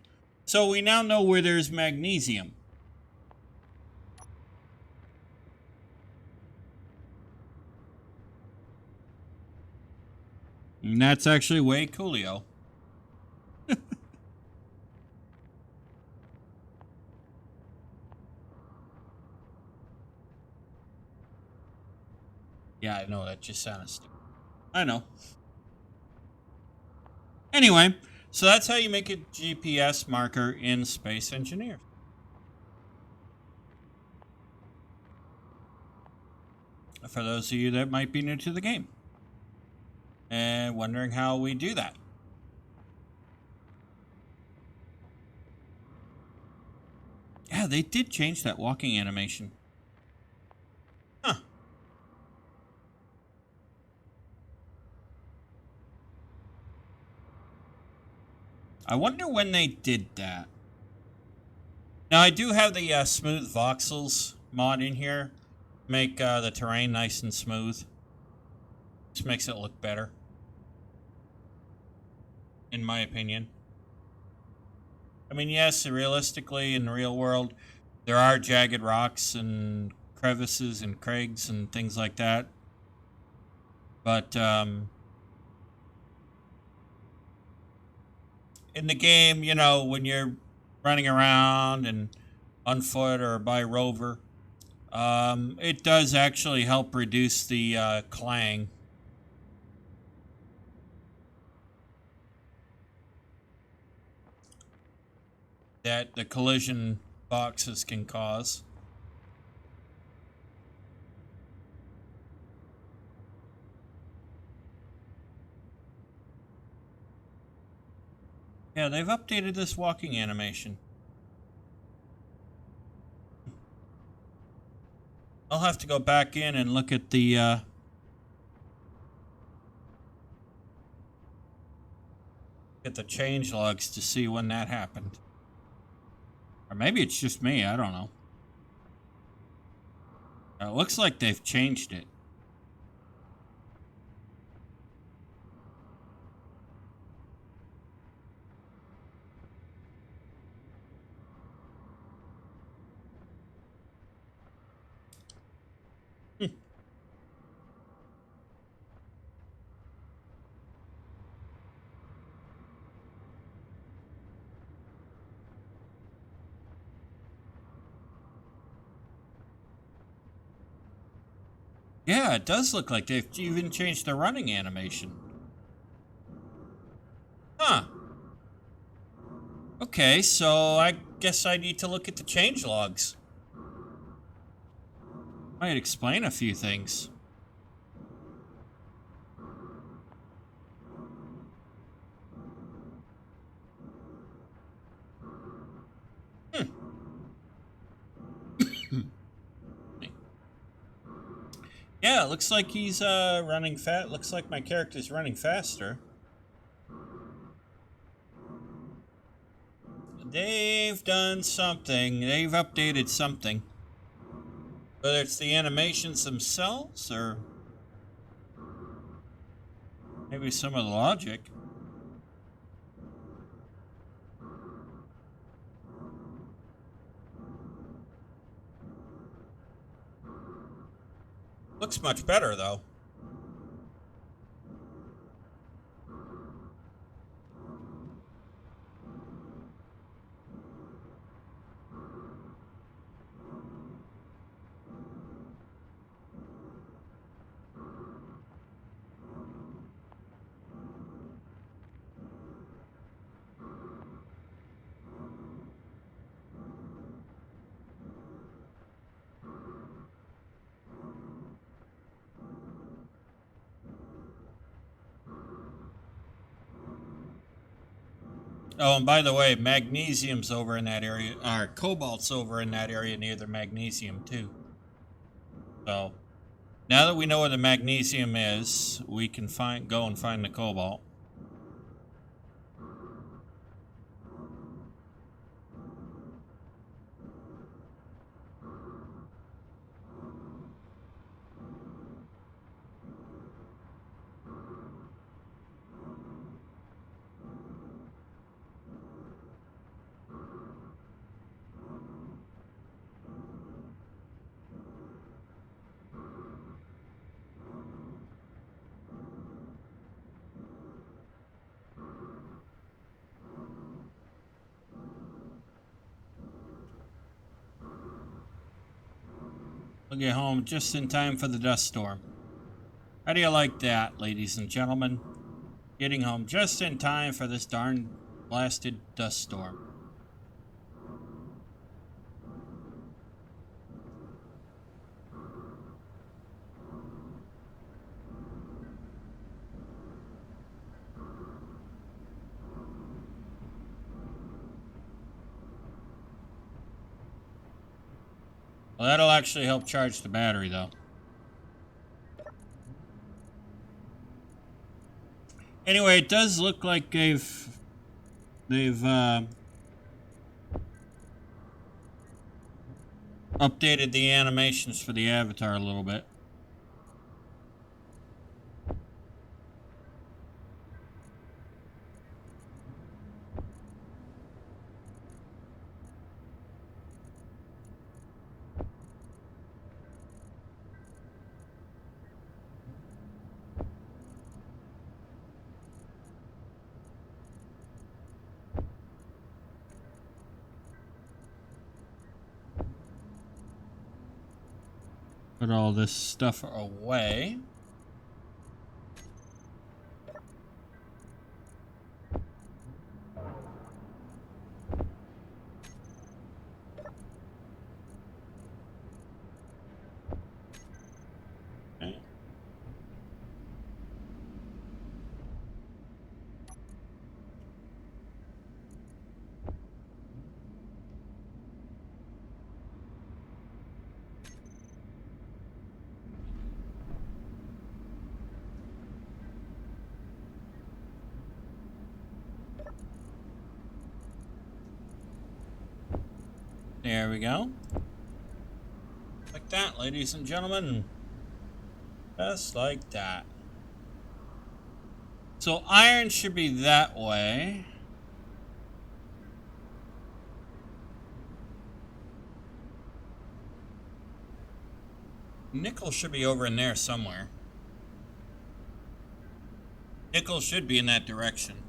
So we now know where there's magnesium. And that's actually way coolio. Yeah, I know, that just sounded stupid. I know. Anyway, so that's how you make a GPS marker in Space Engineers. For those of you that might be new to the game and wondering how we do that. Yeah, they did change that walking animation. Huh. I wonder when they did that. Now, I do have the smooth voxels mod in here. Make the terrain nice and smooth. Just makes it look better. In my opinion. I mean, yes, realistically, in the real world, there are jagged rocks and crevices and crags and things like that. But, in the game, you know, when you're running around and on foot or by rover, it does actually help reduce the clang that the collision boxes can cause. Yeah, they've updated this walking animation. I'll have to go back in and look at the change logs to see when that happened. Or maybe it's just me, I don't know. It looks like they've changed it. Yeah, it does look like they've even changed the running animation. Huh. Okay, so I guess I need to look at the change logs. Might explain a few things. Yeah, it looks like he's running fast. Looks like my character's running faster. They've done something. They've updated something. Whether it's the animations themselves or maybe some of the logic. Looks much better, though. Oh, and by the way, magnesium's over in that area, or cobalt's over in that area near the magnesium, too. So, now that we know where the magnesium is, we can go and find the cobalt. We'll get home just in time for the dust storm. How do you like that, ladies and gentlemen? Getting home just in time for this darn blasted dust storm. Well, that'll actually help charge the battery, though. Anyway, it does look like they've updated the animations for the avatar a little bit. Put all this stuff away. Okay. There we go. Like that, ladies and gentlemen. Just like that. So iron should be that way. Nickel should be over in there somewhere. Nickel should be in that direction.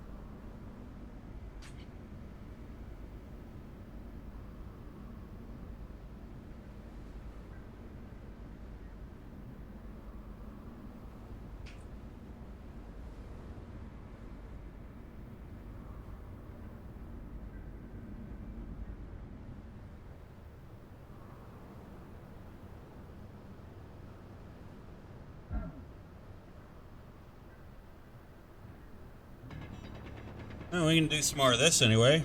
Well, we can do some more of this anyway.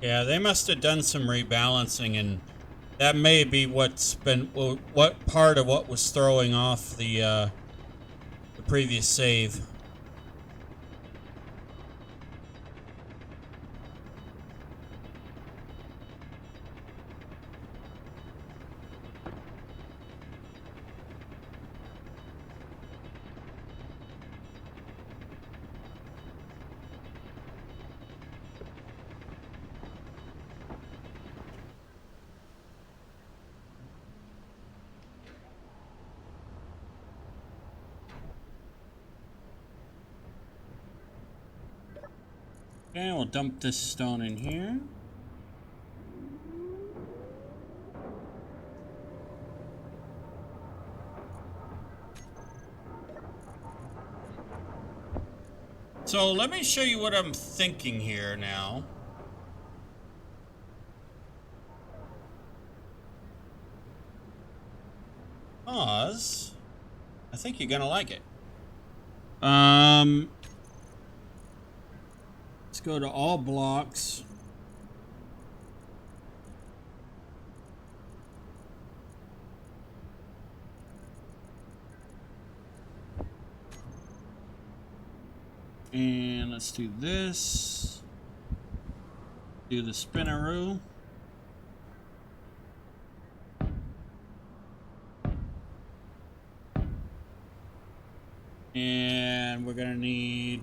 Yeah, they must have done some rebalancing, and that may be what's been what part of what was throwing off the previous save. Okay, we'll dump this stone in here. So let me show you what I'm thinking here now. Pause. I think you're gonna like it. Let's go to all blocks. And let's do this. Do the spinneroo. And we're gonna need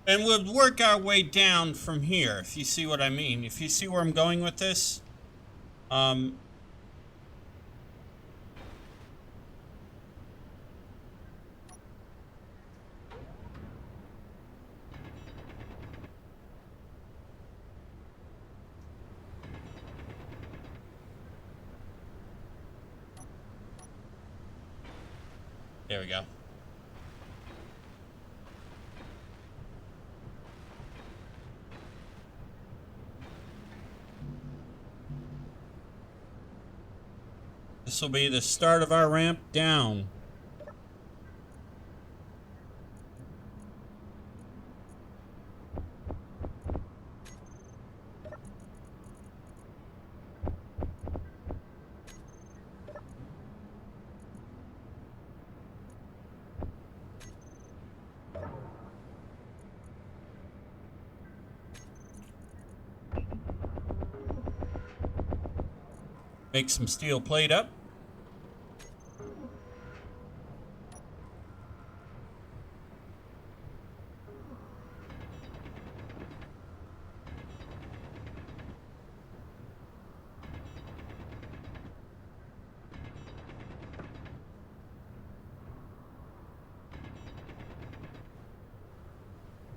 and we'll work our way down from here, if you see what I mean. If you see where I'm going with this. There we go. This will be the start of our ramp down. Make some steel plate up.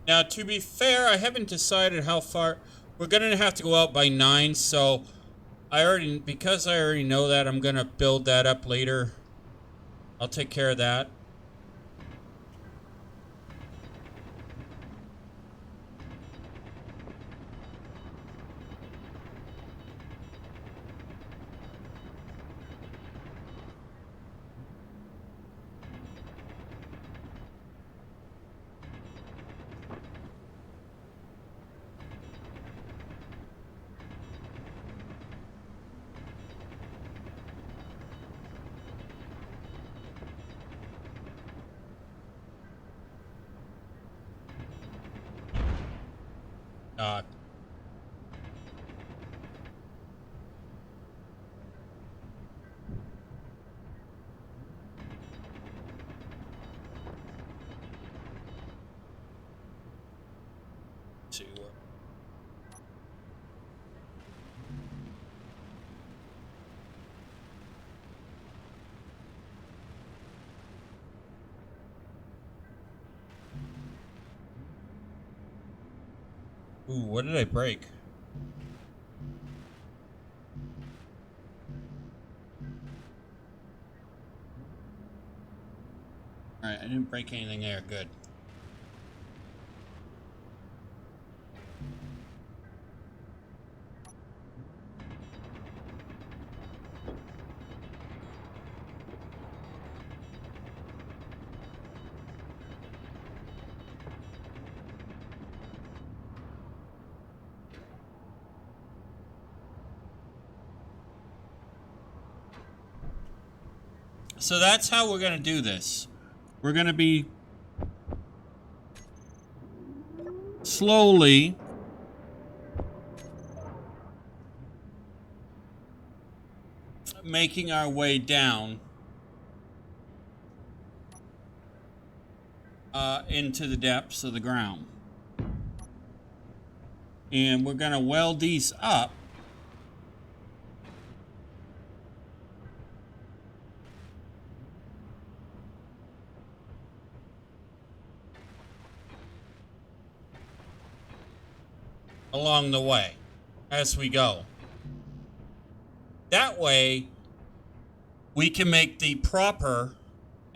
Now, to be fair, I haven't decided how far. We're gonna have to go out by 9, so because I already know that, I'm gonna build that up later. I'll take care of that. Ooh, what did I break? Alright, I didn't break anything there. Good. So that's how we're going to do this. We're going to be slowly making our way down into the depths of the ground. And we're going to weld these up along the way as we go. That way, we can make the proper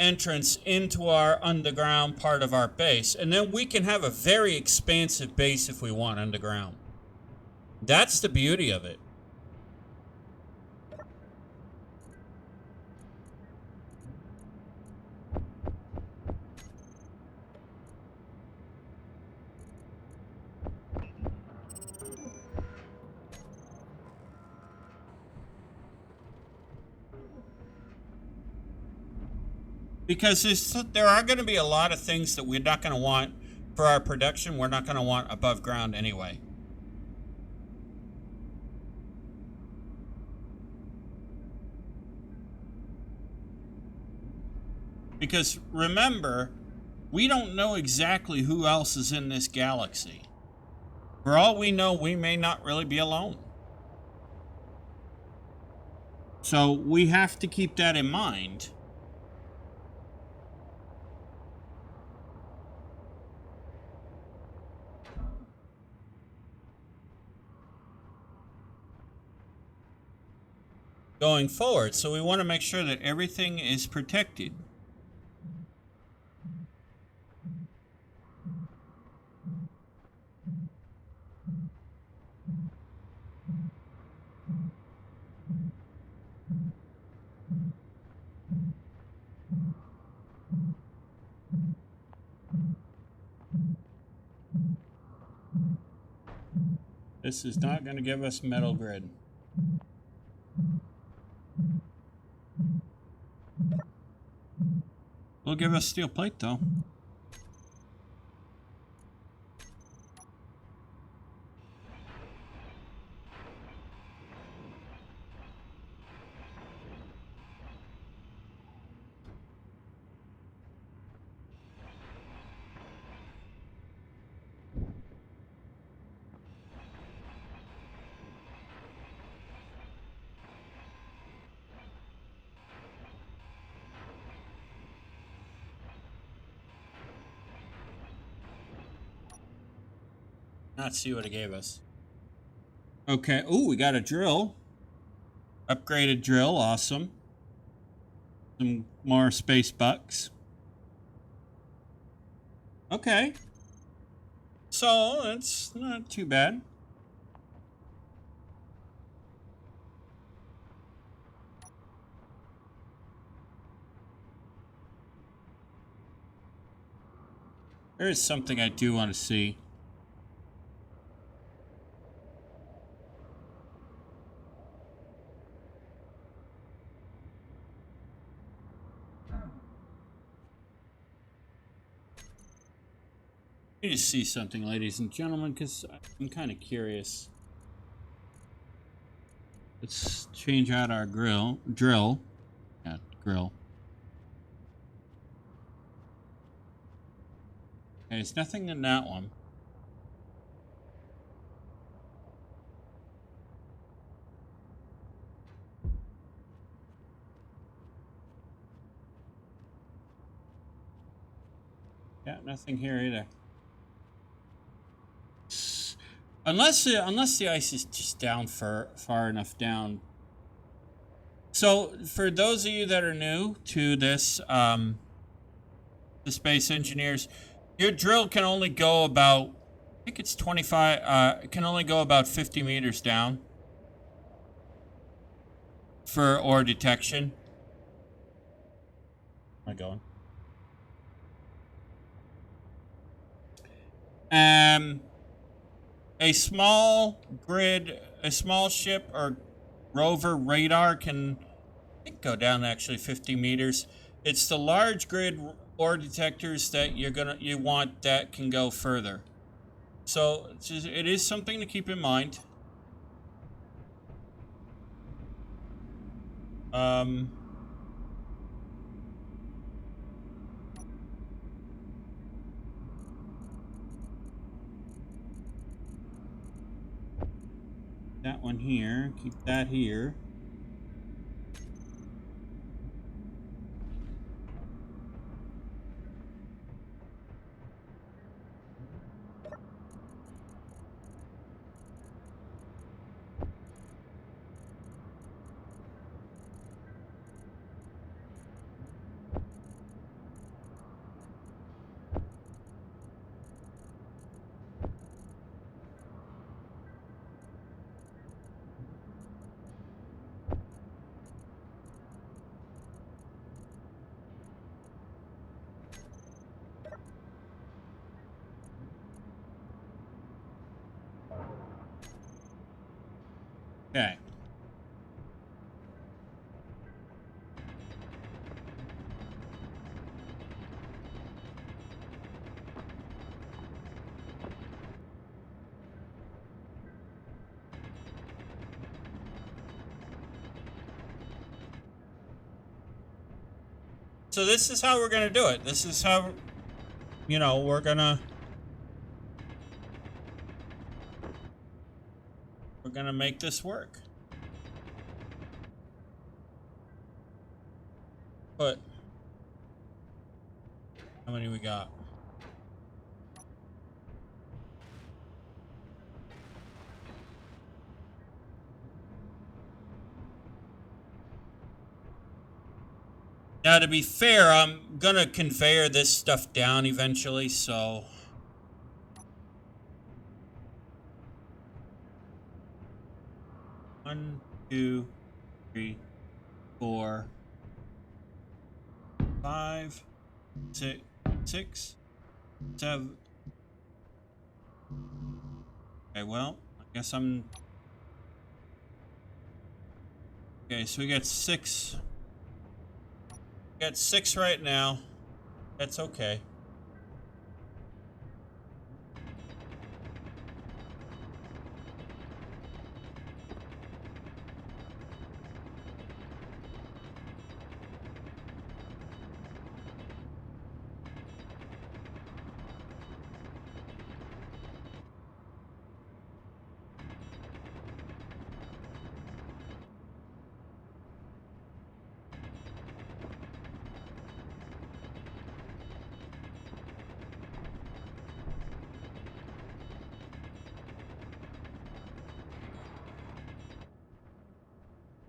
entrance into our underground part of our base, and then we can have a very expansive base if we want underground. That's the beauty of it. Because there are going to be a lot of things that we're not going to want for our production. We're not going to want above ground anyway. Because remember, we don't know exactly who else is in this galaxy. For all we know, we may not really be alone. So we have to keep that in mind. Going forward, so we want to make sure that everything is protected. This is not going to give us metal grid. Will give us steel plate though. Let's see what it gave us. Okay. Ooh, we got a drill. Upgraded drill. Awesome. Some more space bucks. Okay. So, it's not too bad. There is something I do want to see. Let me just see something, ladies and gentlemen, because I'm kind of curious. Let's change out our drill. Yeah, grill. Okay, there's nothing in that one. Yeah, nothing here either. Unless the ice is just down far enough down. So for those of you that are new to this, the Space Engineers, your drill can only go about, I think it's 25. It can only go about 50 meters down for ore detection. Where am I going? A small ship or rover radar can, I think, go down actually 50 meters. It's the large grid ore detectors that you want that can go further. So it is something to keep in mind. Um, that one here, keep that here. Okay. So this is how we're gonna do it. This is how, you know, we're gonna make this work. But how many we got? Now, to be fair, I'm gonna conveyor this stuff down eventually, so... One, two, three, 4, 5, 6, 7. Okay, well, I guess I'm... Okay, so we got 6. We got 6 right now. That's okay.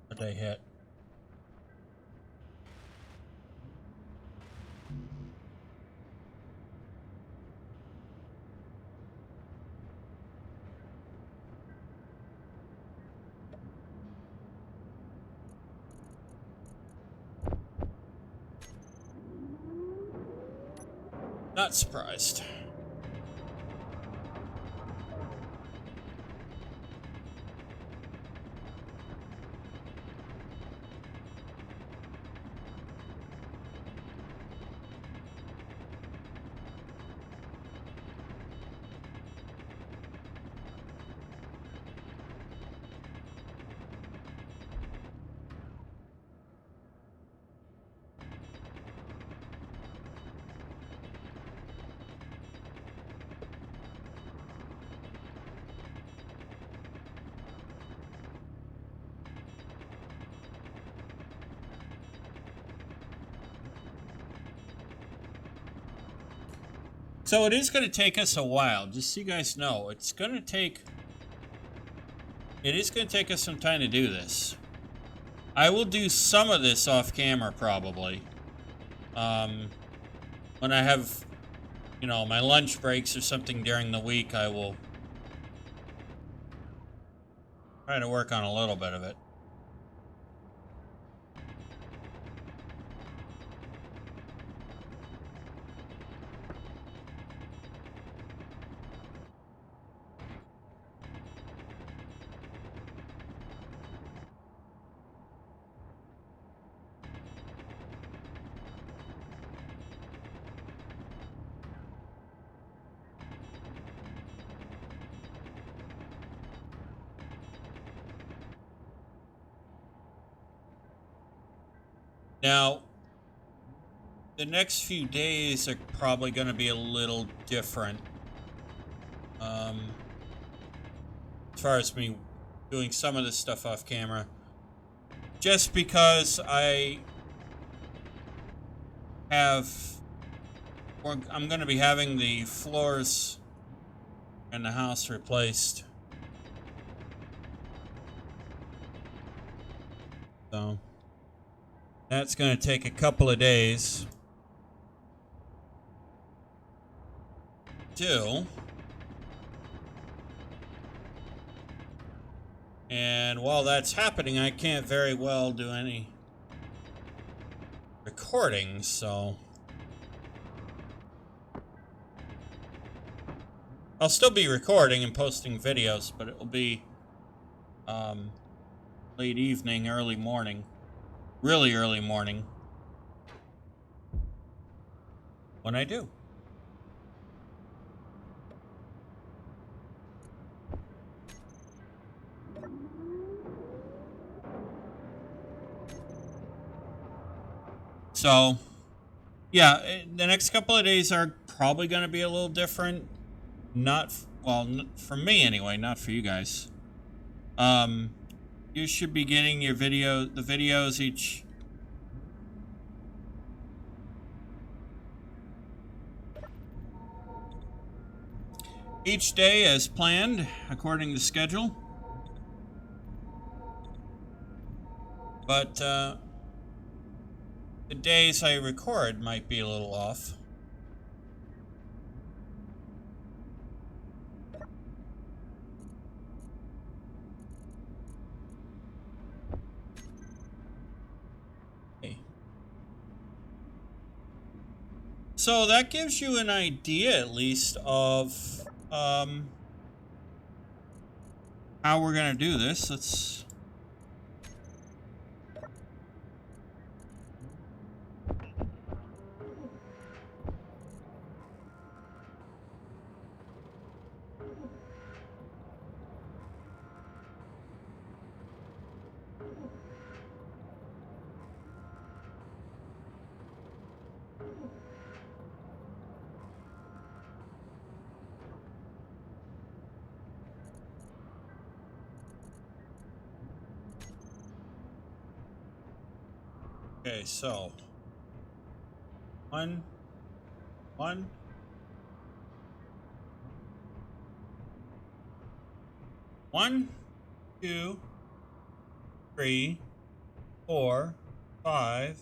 What they hit. Not surprised. So it is going to take us a while, just so you guys know. It is going to take us some time to do this. I will do some of this off camera, probably. When I have, you know, my lunch breaks or something during the week, I will try to work on a little bit of it. Now, the next few days are probably going to be a little different. As far as me doing some of this stuff off camera. Just because I'm going to be having the floors in the house replaced. So that's going to take a couple of days to do. And while that's happening, I can't very well do any recordings, so I'll still be recording and posting videos, but it will be late evening, early morning, really early morning when I do. So, yeah, the next couple of days are probably going to be a little different. Not, well, for me anyway, not for you guys. You should be getting the videos each day as planned, according to schedule. But, the days I record might be a little off. Okay. So that gives you an idea, at least, of how we're gonna do this. Let's. Okay, so 1, 2, 3, 4, 5,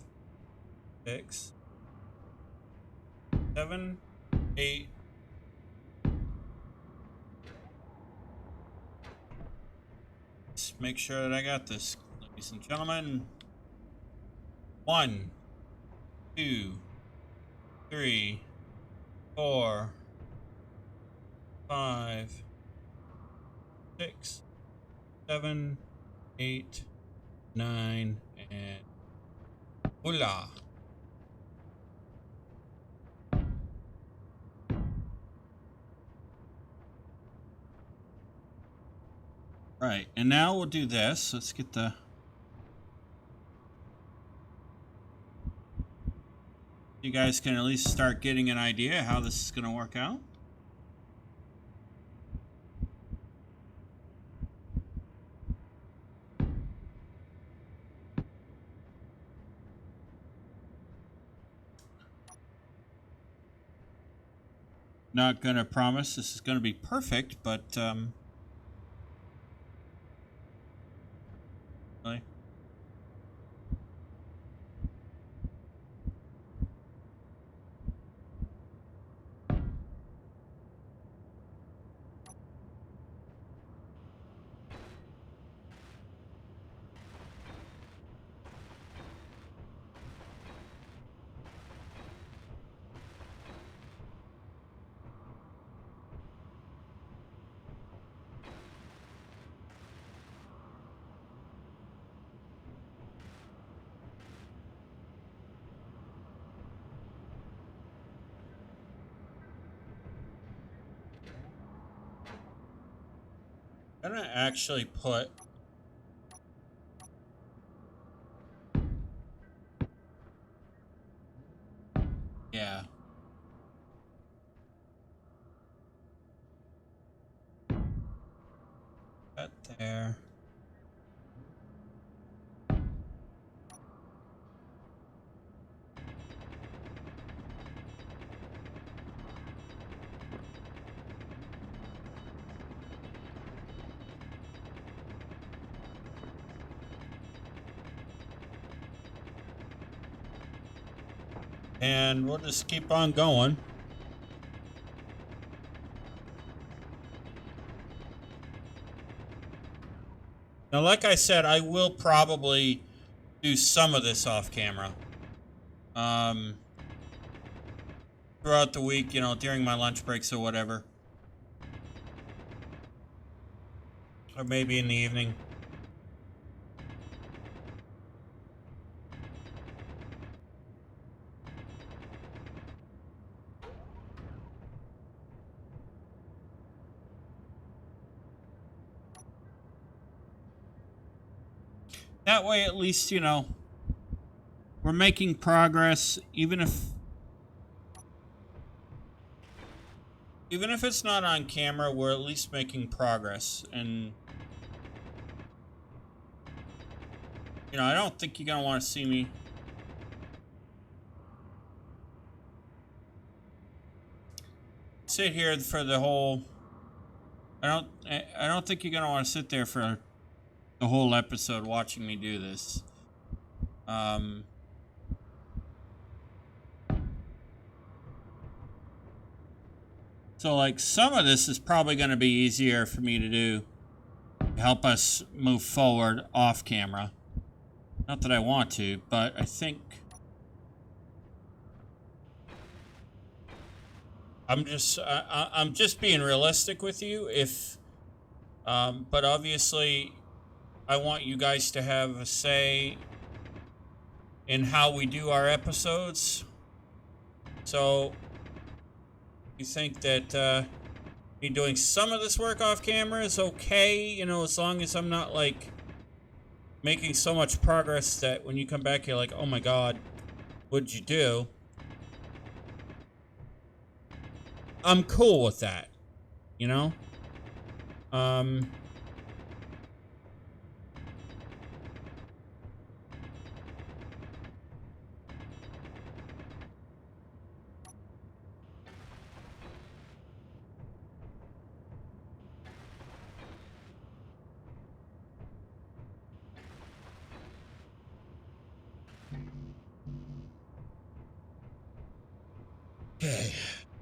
6, 7, 8. Let's make sure that I got this, ladies and gentlemen. 1, 2, 3, 4, 5, 6, 7, 8, 9, and voila. Right, and now we'll do this. Let's get the... You guys can at least start getting an idea how this is going to work out. Not going to promise this is going to be perfect, but really. I'm going to actually put there. And we'll just keep on going. Now, like I said, I will probably do some of this off camera. Throughout the week, you know, during my lunch breaks or whatever. Or maybe in the evening. That way, at least, you know, we're making progress, even if it's not on camera, we're at least making progress. And, you know, I don't think you're going to want to see me sit here for the whole... I don't think you're going to want to sit there for the whole episode watching me do this. So, like, some of this is probably going to be easier for me to do to help us move forward off camera. Not that I want to, but I think I'm just being realistic with you. But obviously, I want you guys to have a say in how we do our episodes. So, you think that me doing some of this work off camera is okay, you know, as long as I'm not, like, making so much progress that when you come back, you're like, oh my god, what'd you do? I'm cool with that, you know? Okay.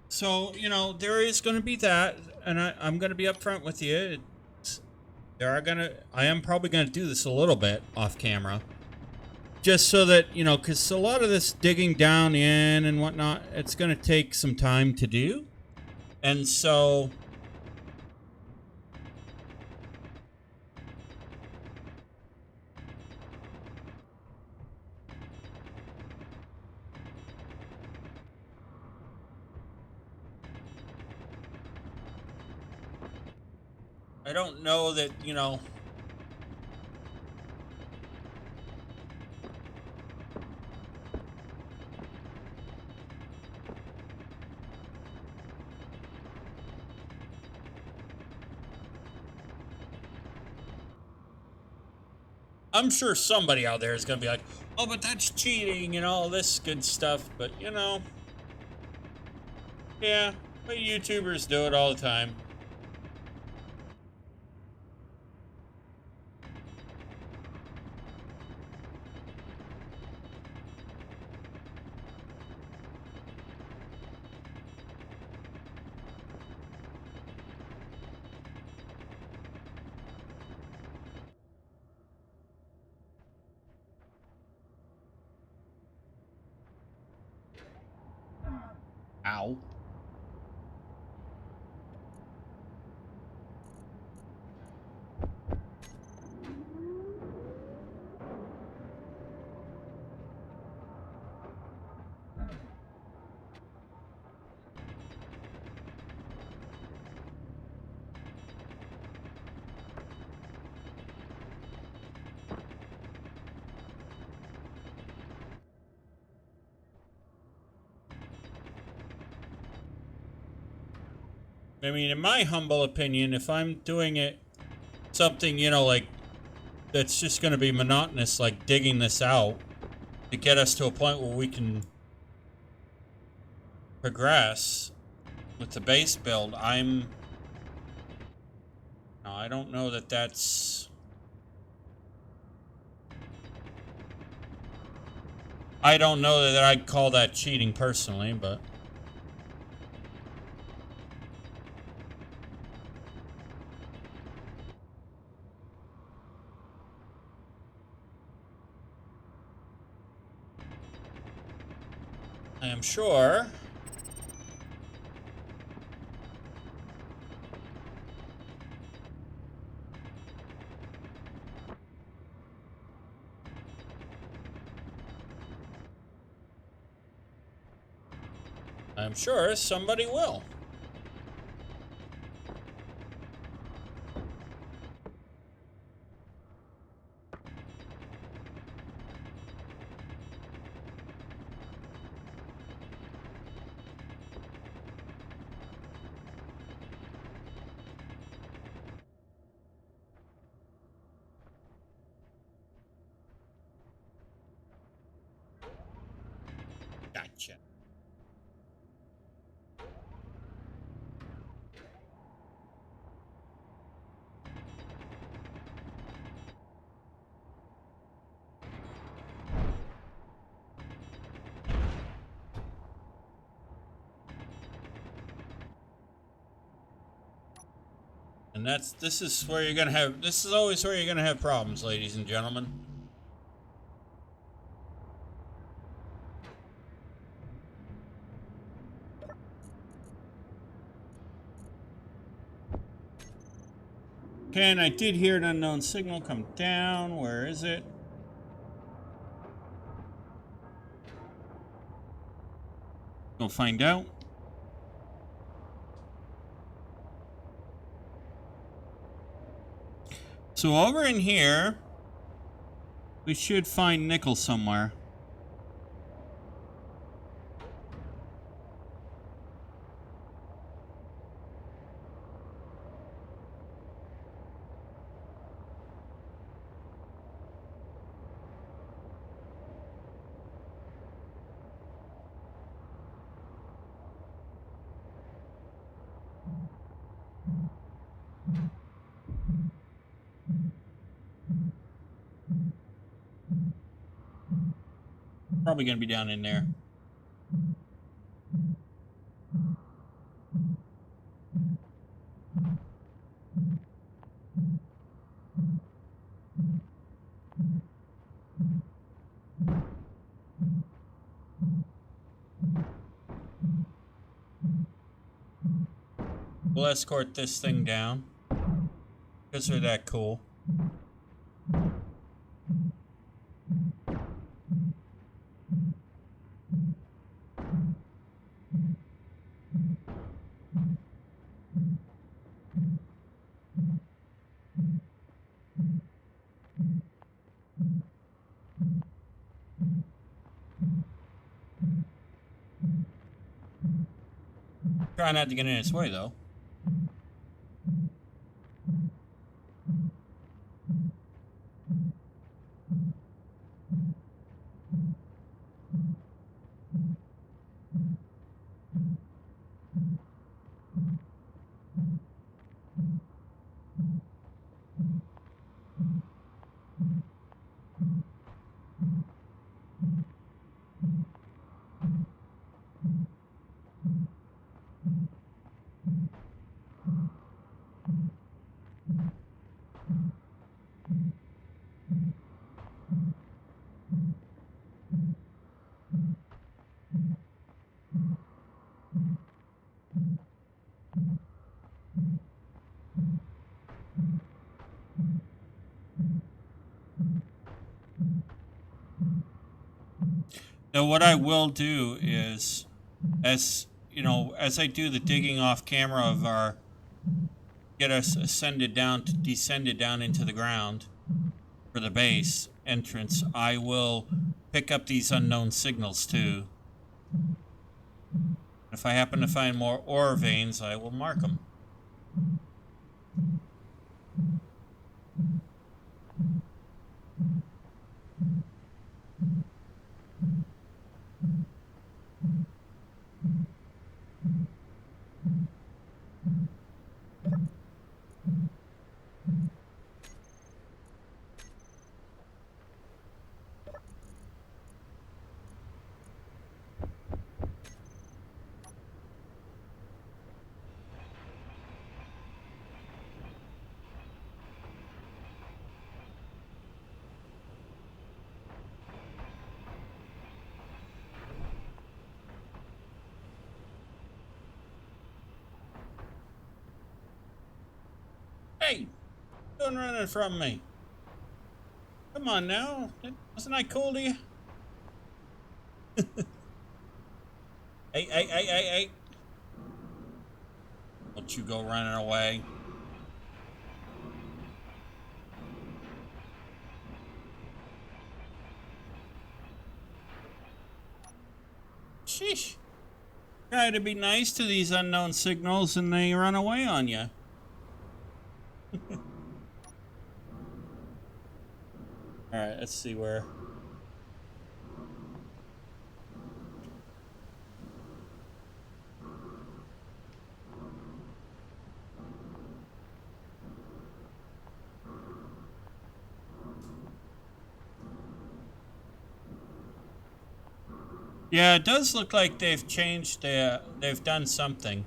So, you know, there is going to be that, and I'm going to be upfront with you. I am probably going to do this a little bit off camera. Just so that, you know, because a lot of this digging down in and whatnot, it's going to take some time to do. And so... I don't know that, you know... I'm sure somebody out there is going to be like, oh, but that's cheating and all this good stuff. But, you know, yeah, but YouTubers do it all the time. Ow. I mean, in my humble opinion, if I'm doing it something, you know, like that's just going to be monotonous, like digging this out to get us to a point where we can progress with the base build. No, I don't know that that's... I don't know that I'd call that cheating personally, but... I am sure... I'm sure somebody will. Gotcha. And this is where you're gonna have, this is always where you're gonna have problems, ladies and gentlemen. Okay, and I did hear an unknown signal come down. Where is it? Go find out. So over in here, we should find nickel somewhere. Probably gonna be down in there. We'll escort this thing down because they're that cool. Try not to get in its way, though. Now, what I will do is, as you know, as I do the digging off camera of our, get us descended down into the ground for the base entrance, I will pick up these unknown signals too. If I happen to find more ore veins, I will mark them. Doing running from me? Come on now. Wasn't I cool to you? Hey. Don't you go running away. Sheesh. Try to be nice to these unknown signals and they run away on you. Alright, let's see where. Yeah, it does look like they've changed they've done something.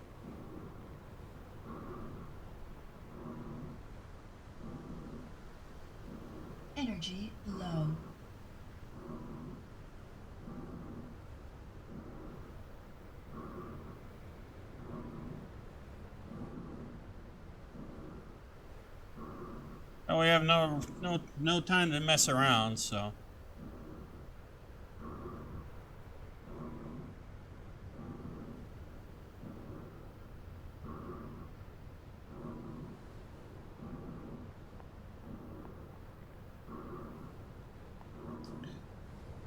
Energy low. Oh, we have no time to mess around, so.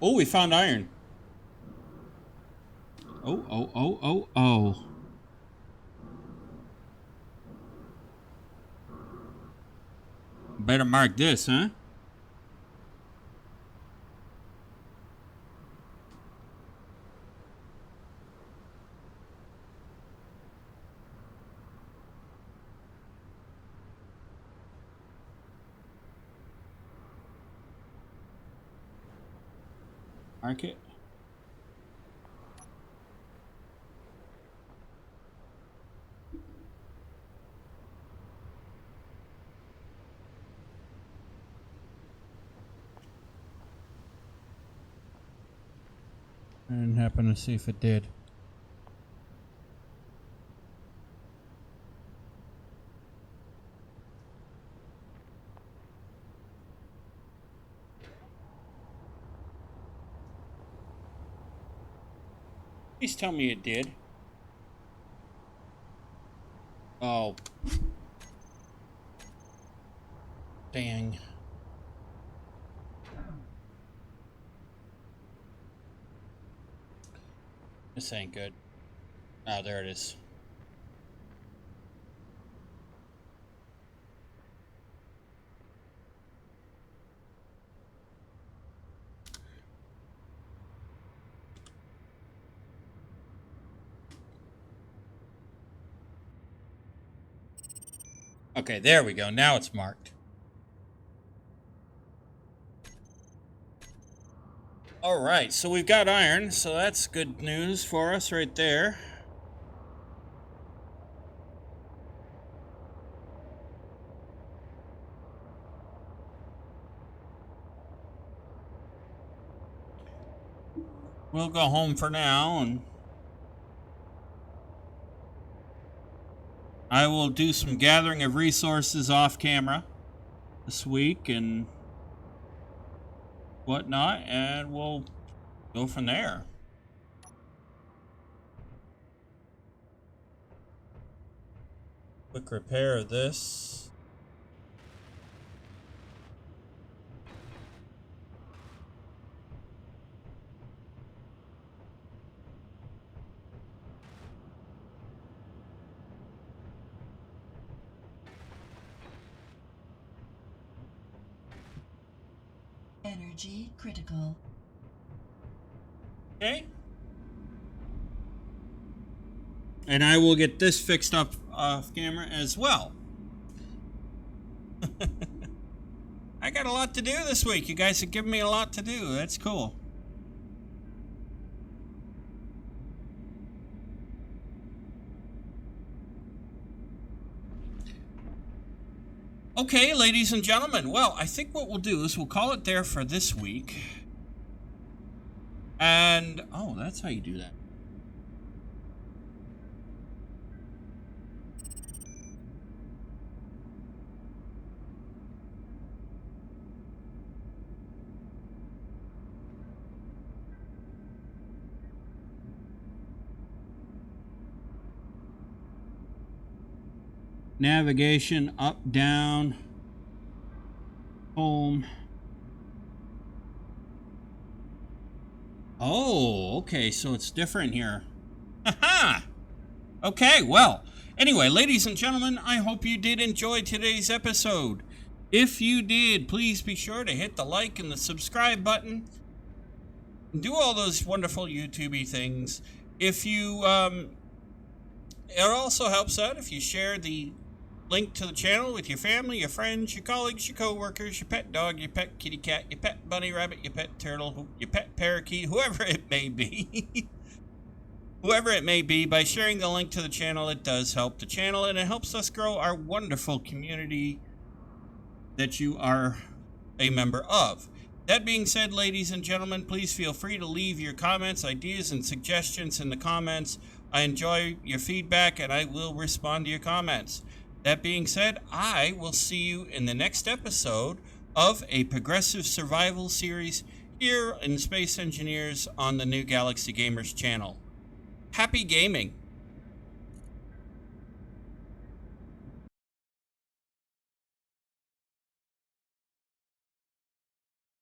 Oh, we found iron. Oh. Better mark this, huh? Mark it. I didn't happen to see if it did. Please tell me it did. Oh. Dang. This ain't good. Oh, there it is. Okay, there we go. Now it's marked. All right, so we've got iron, so that's good news for us right there. We'll go home for now, and I will do some gathering of resources off camera this week and whatnot, and we'll go from there. Quick repair of this. Energy critical. Okay. And I will get this fixed up off camera as well. I got a lot to do this week. You guys have given me a lot to do. That's cool. Okay, ladies and gentlemen. Well, I think what we'll do is we'll call it there for this week. And, oh, that's how you do that. navigation, up, down, home. Oh, okay, so it's different here. Haha! Okay, well, anyway, ladies and gentlemen, I hope you did enjoy today's episode. If you did, please be sure to hit the like and the subscribe button. Do all those wonderful YouTube-y things. If you, it also helps out if you share the link to the channel with your family, your friends, your colleagues, your co-workers, your pet dog, your pet kitty cat, your pet bunny rabbit, your pet turtle, your pet parakeet, whoever it may be. Whoever it may be, by sharing the link to the channel, it does help the channel, and it helps us grow our wonderful community that you are a member of. That being said, ladies and gentlemen, please feel free to leave your comments, ideas, and suggestions in the comments. I enjoy your feedback, and I will respond to your comments. That being said, I will see you in the next episode of a progressive survival series here in Space Engineers on the New Galaxy Gamers channel. Happy gaming!